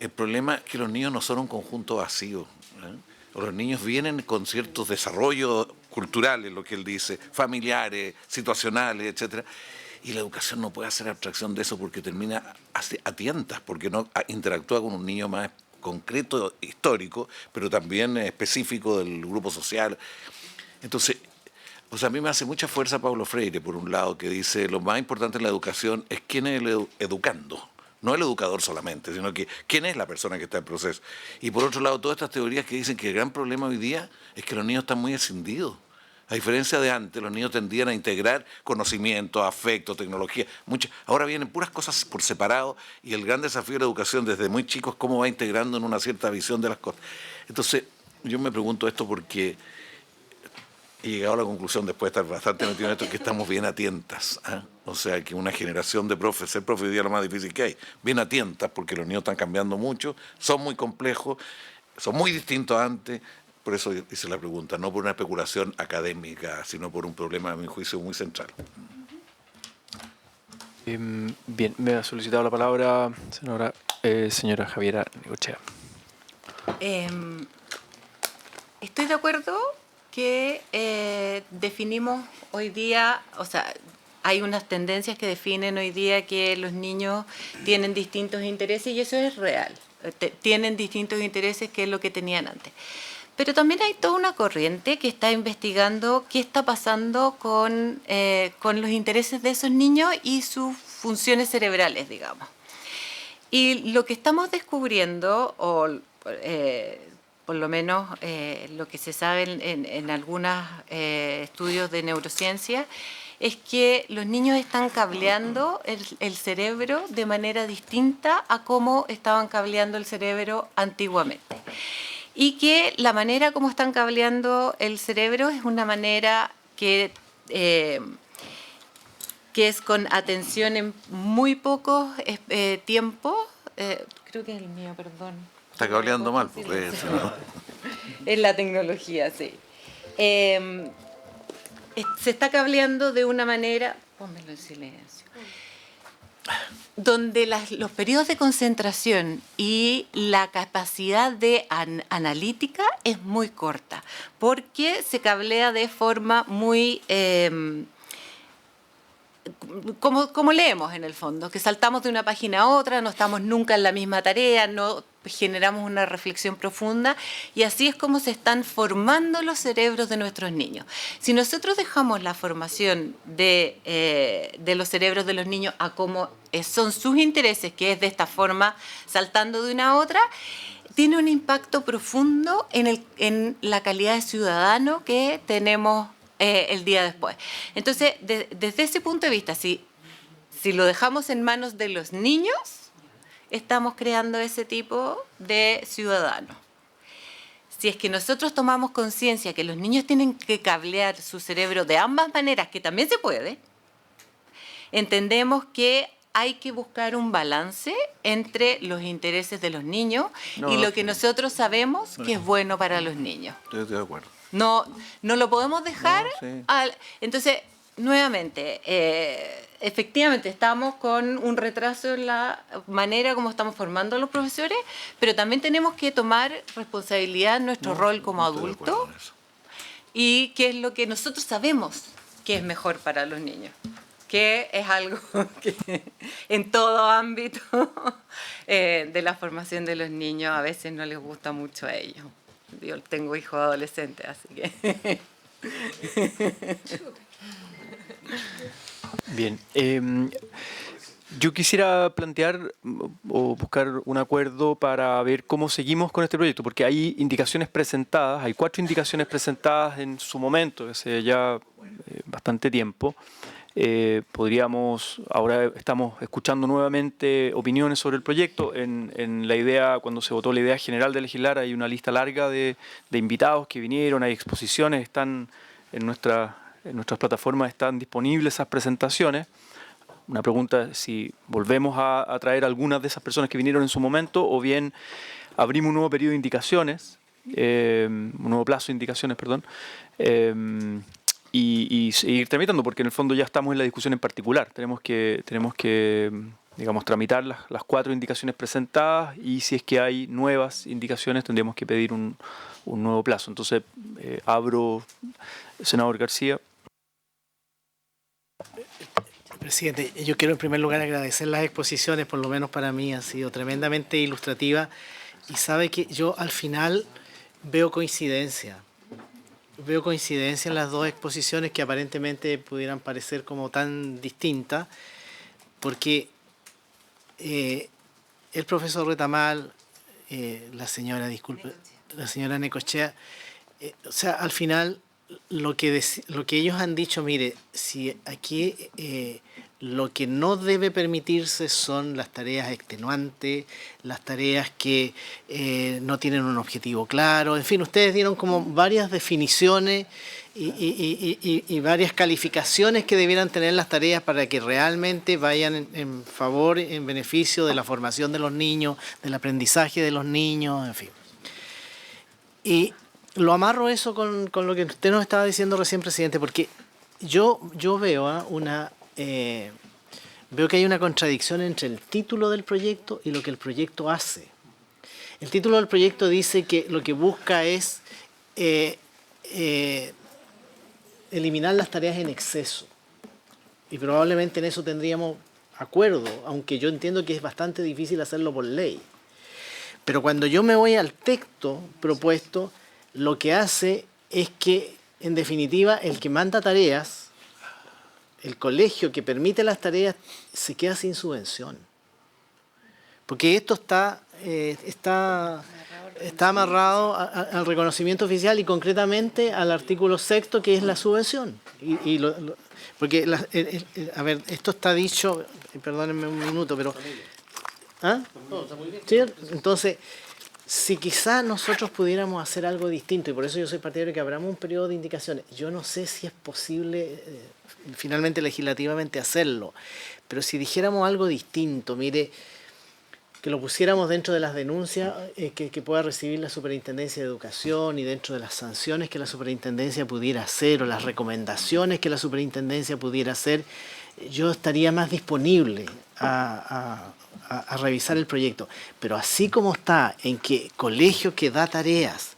El problema es que los niños no son un conjunto vacío, ¿eh? Los niños vienen con ciertos desarrollos culturales, lo que él dice, familiares, situacionales, etcétera. Y la educación no puede hacer abstracción de eso porque termina a tientas, porque no interactúa con un niño más concreto, histórico, pero también específico del grupo social. Entonces, o sea, a mí me hace mucha fuerza Paulo Freire, por un lado, que dice lo más importante en la educación es quién es el educando. No el educador solamente, sino que quién es la persona que está en proceso. Y por otro lado, todas estas teorías que dicen que el gran problema hoy día es que los niños están muy escindidos. A diferencia de antes, los niños tendían a integrar conocimiento, afecto, tecnología. Ahora vienen puras cosas por separado y el gran desafío de la educación desde muy chicos es cómo va integrando en una cierta visión de las cosas. Entonces, yo me pregunto esto porque he llegado a la conclusión, después de estar bastante metido en esto, que estamos bien a tientas, ¿eh? O sea, que una generación de profes, ser profe hoy día es lo más difícil que hay, bien a tientas, porque los niños están cambiando mucho, son muy complejos, son muy distintos a antes. Por eso hice la pregunta, no por una especulación académica, sino por un problema, a mi juicio, muy central. Bien, me ha solicitado la palabra señora Javiera Negochea. Estoy de acuerdo que definimos hoy día, o sea, hay unas tendencias que definen hoy día que los niños tienen distintos intereses y eso es real. Tienen distintos intereses que es lo que tenían antes. Pero también hay toda una corriente que está investigando qué está pasando con los intereses de esos niños y sus funciones cerebrales, digamos. Y lo que estamos descubriendo, o por lo menos lo que se sabe en algunos estudios de neurociencia, es que los niños están cableando el cerebro de manera distinta a cómo estaban cableando el cerebro antiguamente. Y que la manera como están cableando el cerebro es una manera que es con atención en muy pocos tiempos. Creo que es el mío, perdón. Está cableando mal, porque eso, ¿no? Es la tecnología, sí. Se está cableando de una manera, pónmelo en silencio, donde los periodos de concentración y la capacidad de analítica es muy corta, porque se cablea de forma muy... como leemos en el fondo, que saltamos de una página a otra, no estamos nunca en la misma tarea, no generamos una reflexión profunda y así es como se están formando los cerebros de nuestros niños. Si nosotros dejamos la formación de los cerebros de los niños a cómo son sus intereses, que es de esta forma, saltando de una a otra, tiene un impacto profundo en la calidad de ciudadano que tenemos el día después. Entonces, desde ese punto de vista, si lo dejamos en manos de los niños, estamos creando ese tipo de ciudadanos. Si es que nosotros tomamos conciencia que los niños tienen que cablear su cerebro de ambas maneras, que también se puede, entendemos que hay que buscar un balance entre los intereses de los niños y lo que nosotros sabemos que es bueno para los niños. Estoy de acuerdo. No lo podemos dejar. Sí. Entonces, nuevamente, efectivamente estamos con un retraso en la manera como estamos formando a los profesores, pero también tenemos que tomar responsabilidad en nuestro rol como adultos y qué es lo que nosotros sabemos que es mejor para los niños, que es algo que en todo ámbito de la formación de los niños a veces no les gusta mucho a ellos. Yo tengo hijos adolescentes, así que... Bien. Yo quisiera plantear o buscar un acuerdo para ver cómo seguimos con este proyecto, porque hay indicaciones presentadas, hay 4 indicaciones presentadas en su momento, hace ya bastante tiempo. Ahora estamos escuchando nuevamente opiniones sobre el proyecto. En la idea, cuando se votó la idea general de legislar, hay una lista larga de invitados que vinieron, hay exposiciones, están en nuestras plataformas, están disponibles esas presentaciones. Una pregunta es si volvemos a traer algunas de esas personas que vinieron en su momento o bien abrimos un nuevo periodo de indicaciones, un nuevo plazo de indicaciones, perdón, y seguir tramitando, porque en el fondo ya estamos en la discusión en particular. Tenemos que digamos, tramitar las 4 indicaciones presentadas y si es que hay nuevas indicaciones tendríamos que pedir un nuevo plazo. Entonces, abro, senador García. Presidente, yo quiero en primer lugar agradecer las exposiciones, por lo menos para mí han sido tremendamente ilustrativas, y sabe que yo al final veo coincidencia en las 2 exposiciones que aparentemente pudieran parecer como tan distintas, porque el profesor Retamal, la señora Necochea, o sea, al final lo que ellos han dicho, mire, si aquí lo que no debe permitirse son las tareas extenuantes, las tareas que no tienen un objetivo claro, en fin, ustedes dieron como varias definiciones y varias calificaciones que debieran tener las tareas para que realmente vayan en favor, en beneficio de la formación de los niños, del aprendizaje de los niños, en fin. Y lo amarro eso con lo que usted nos estaba diciendo recién, presidente, porque yo veo veo que hay una contradicción entre el título del proyecto y lo que el proyecto hace. El título del proyecto dice que lo que busca es eliminar las tareas en exceso. Y probablemente en eso tendríamos acuerdo, aunque yo entiendo que es bastante difícil hacerlo por ley. Pero cuando yo me voy al texto propuesto, lo que hace es que, en definitiva, el que manda tareas, el colegio que permite las tareas, se queda sin subvención. Porque esto está amarrado al reconocimiento oficial y concretamente al artículo 6º, que es la subvención. Porque, a ver, esto está dicho, perdónenme un minuto, pero... ¿Ah? ¿Sí? Entonces... Si quizás nosotros pudiéramos hacer algo distinto, y por eso yo soy partidario de que abramos un periodo de indicaciones, yo no sé si es posible finalmente legislativamente hacerlo, pero si dijéramos algo distinto, mire, que lo pusiéramos dentro de las denuncias que pueda recibir la Superintendencia de Educación y dentro de las sanciones que la Superintendencia pudiera hacer o las recomendaciones que la Superintendencia pudiera hacer, yo estaría más disponible a revisar el proyecto. Pero así como está, en que colegio que da tareas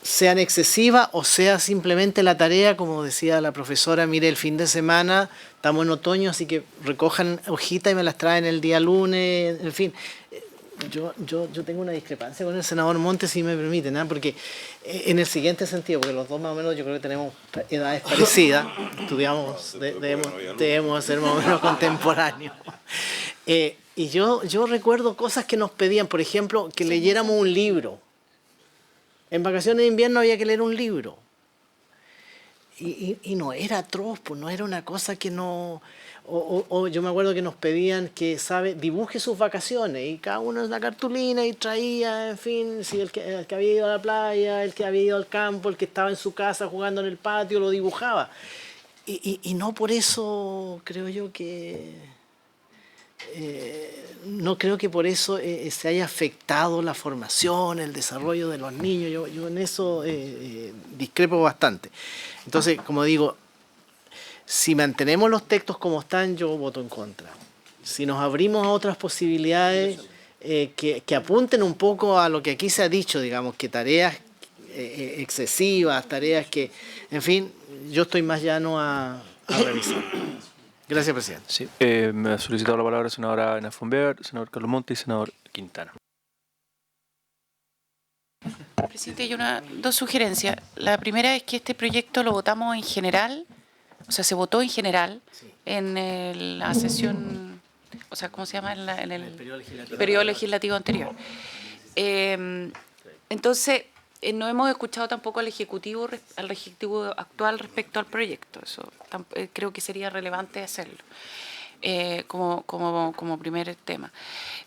sean excesivas o sea simplemente la tarea, como decía la profesora, mire, el fin de semana estamos en otoño, así que recojan hojitas y me las traen el día lunes, en fin. Yo tengo una discrepancia con el senador Montes, si me permiten, ¿eh? Porque en el siguiente sentido, porque los dos más o menos yo creo que tenemos edades parecidas, estudiamos, debemos ser más o menos contemporáneos. Y yo recuerdo cosas que nos pedían, por ejemplo, que leyéramos un libro. En vacaciones de invierno había que leer un libro. Y no era atroz, pues no era una cosa que no... O yo me acuerdo que nos pedían que, dibuje sus vacaciones y cada uno en una cartulina y traía, en fin, si el que había ido a la playa, el que había ido al campo, el que estaba en su casa jugando en el patio, lo dibujaba. Y no por eso creo yo que... no creo que por eso se haya afectado la formación, el desarrollo de los niños. Yo en eso discrepo bastante. Entonces, como digo, si mantenemos los textos como están, yo voto en contra. Si nos abrimos a otras posibilidades que apunten un poco a lo que aquí se ha dicho, digamos, que tareas excesivas, tareas que, en fin, yo estoy más llano a revisar. Gracias, presidente. Sí, me ha solicitado la palabra la senadora Ana Fonbear, senador Carlos Montes y senador Quintana. Presidente, hay dos sugerencias. La primera es que este proyecto lo votamos en general o sea, se votó en general en la sesión, o sea, ¿cómo se llama? En el periodo legislativo anterior. Entonces, no hemos escuchado tampoco al Ejecutivo actual respecto al proyecto. Eso creo que sería relevante hacerlo como primer tema.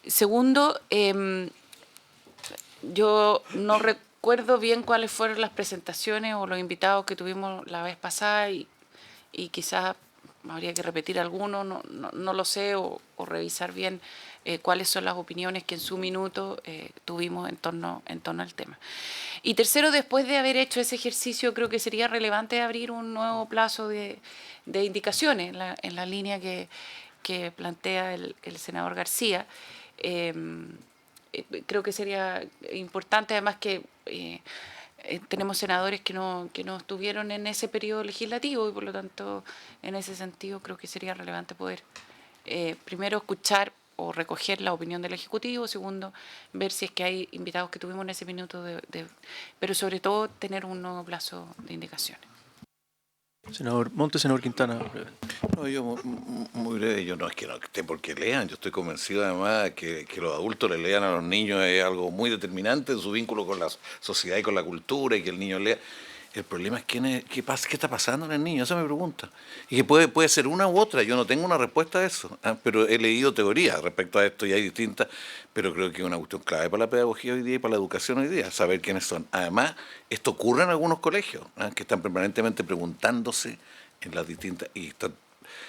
Segundo, yo no recuerdo bien cuáles fueron las presentaciones o los invitados que tuvimos la vez pasada y quizás habría que repetir algunos, no lo sé, o revisar bien cuáles son las opiniones que en su minuto tuvimos en torno al tema. Y tercero, después de haber hecho ese ejercicio, creo que sería relevante abrir un nuevo plazo de indicaciones en la línea que plantea el senador García. Creo que sería importante, además que tenemos senadores que no estuvieron en ese periodo legislativo y por lo tanto en ese sentido creo que sería relevante poder primero escuchar o recoger la opinión del Ejecutivo, segundo ver si es que hay invitados que tuvimos en ese minuto, pero sobre todo tener un nuevo plazo de indicaciones. Senador Montes, senador Quintana. No, yo muy breve, yo no es que no esté porque lean, yo estoy convencido además que los adultos le lean a los niños es algo muy determinante en su vínculo con la sociedad y con la cultura y que el niño lea. El problema es qué está pasando en el niño, esa me pregunta. Y que puede ser una u otra, yo no tengo una respuesta a eso, pero he leído teorías respecto a esto y hay distintas, pero creo que es una cuestión clave para la pedagogía hoy día y para la educación hoy día, saber quiénes son. Además, esto ocurre en algunos colegios, que están permanentemente preguntándose en las distintas...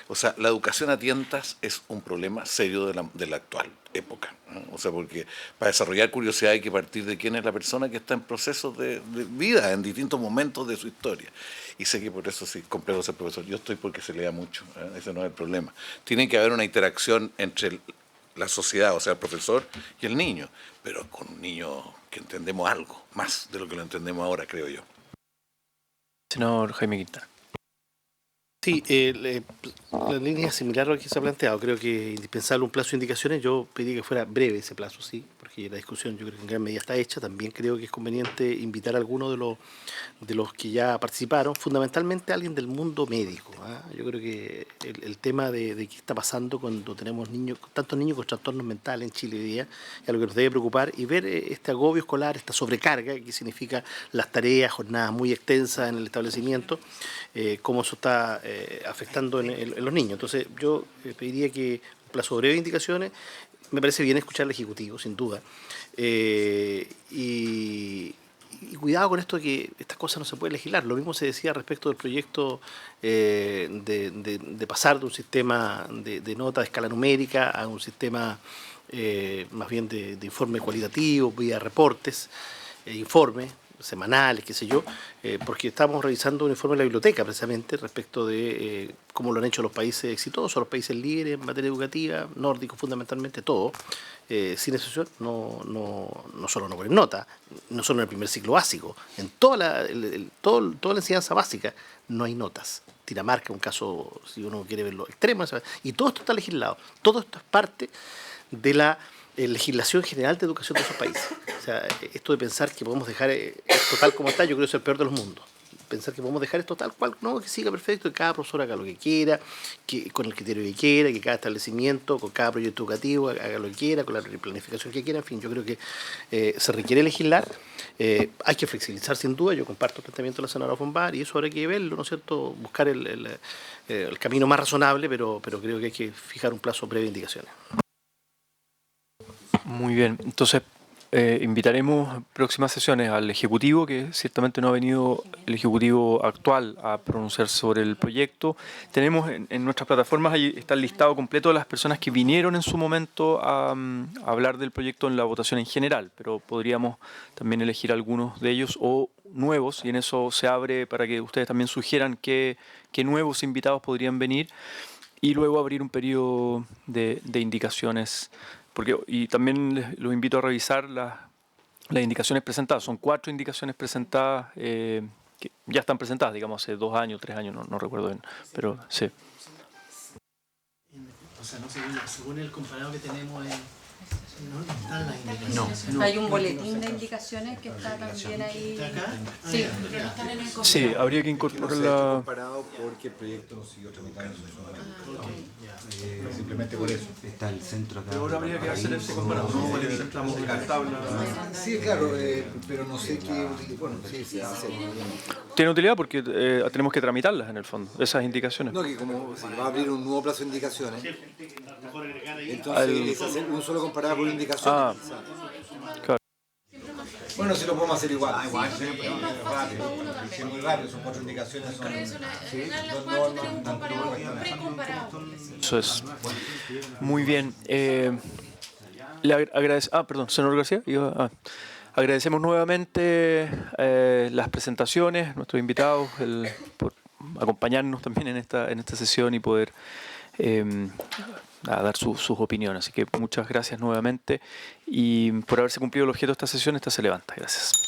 O sea, la educación a tientas es un problema serio de la actual época, ¿no? O sea, porque para desarrollar curiosidad hay que partir de quién es la persona que está en procesos de vida, en distintos momentos de su historia. Y sé que por eso sí, complejo ser profesor. Yo estoy porque se lea mucho, ese no es el problema. Tiene que haber una interacción entre la sociedad, o sea, el profesor y el niño, pero con un niño que entendemos algo, más de lo que lo entendemos ahora, creo yo. Senador Jaime Quintana. Sí, la línea es similar a lo que se ha planteado. Creo que es indispensable un plazo de indicaciones. Yo pedí que fuera breve ese plazo, sí, porque la discusión yo creo que en gran medida está hecha. También creo que es conveniente invitar a algunos de los que ya participaron, fundamentalmente a alguien del mundo médico. Yo creo que el tema de qué está pasando cuando tenemos tantos niños con trastornos mentales en Chile hoy día, es algo que nos debe preocupar, y ver este agobio escolar, esta sobrecarga que significa las tareas, jornadas muy extensas en el establecimiento, cómo eso está afectando en los niños. Entonces yo pediría que un plazo breve de indicaciones. Me parece bien escuchar al Ejecutivo, sin duda, y cuidado con esto de que estas cosas no se pueden legislar. Lo mismo se decía respecto del proyecto de pasar de un sistema de nota de escala numérica a un sistema más bien de informe cualitativo, vía reportes, informes semanales, qué sé yo, porque estamos revisando un informe de la biblioteca precisamente respecto de cómo lo han hecho los países exitosos, los países líderes en materia educativa, nórdicos fundamentalmente, todo, sin excepción, no solo no ponen nota, no solo en el primer ciclo básico, en toda la enseñanza básica no hay notas. Dinamarca, un caso, si uno quiere verlo extremo, y todo esto está legislado, todo esto es parte de la legislación general de educación de esos países. O sea, esto de pensar que podemos dejar esto tal como está, yo creo que es el peor de los mundos. Pensar que podemos dejar esto tal cual, no, que siga perfecto, que cada profesor haga lo que quiera, que con el criterio que quiera, que cada establecimiento, con cada proyecto educativo haga lo que quiera, con la planificación que quiera, en fin, yo creo que se requiere legislar, hay que flexibilizar sin duda, yo comparto el planteamiento de la senadora Fombar, y eso habrá que verlo, ¿no es cierto?, buscar el camino más razonable, pero creo que hay que fijar un plazo breve de indicaciones. Muy bien, entonces invitaremos próximas sesiones al Ejecutivo, que ciertamente no ha venido el Ejecutivo actual a pronunciarse sobre el proyecto. Tenemos en nuestras plataformas, ahí está el listado completo de las personas que vinieron en su momento a hablar del proyecto en la votación en general, pero podríamos también elegir algunos de ellos o nuevos, y en eso se abre para que ustedes también sugieran qué nuevos invitados podrían venir, y luego abrir un periodo de indicaciones. Y también los invito a revisar las indicaciones presentadas. Son 4 indicaciones presentadas que ya están presentadas, digamos, hace 2 años, 3 años, no recuerdo bien, pero sí. O sea, no según el comparado que tenemos en... Hay un boletín de indicaciones que está también ahí. Sí. Sí, habría que incorporarla. Comparado porque el proyecto no siguió tramitando simplemente por eso. Está el centro acá. Ahora habría que hacer ese comparado. Estamos en la tabla. Sí, claro, pero no sé qué. Bueno, sí, se hace. Tiene utilidad porque tenemos que tramitarlas en el fondo, esas indicaciones. No, que como se va a abrir un nuevo plazo de indicaciones, entonces es hacer un solo comparado por indicaciones. Ah, claro. Bueno, si lo podemos hacer igual. Igual, sí, pero rápido. Es muy rápido, son 4 indicaciones. Eso es. Muy bien. Perdón, senador García. Agradecemos nuevamente las presentaciones, nuestros invitados, por acompañarnos también en esta sesión y poder dar sus opiniones. Así que muchas gracias nuevamente y por haberse cumplido el objeto de esta sesión, esta se levanta. Gracias.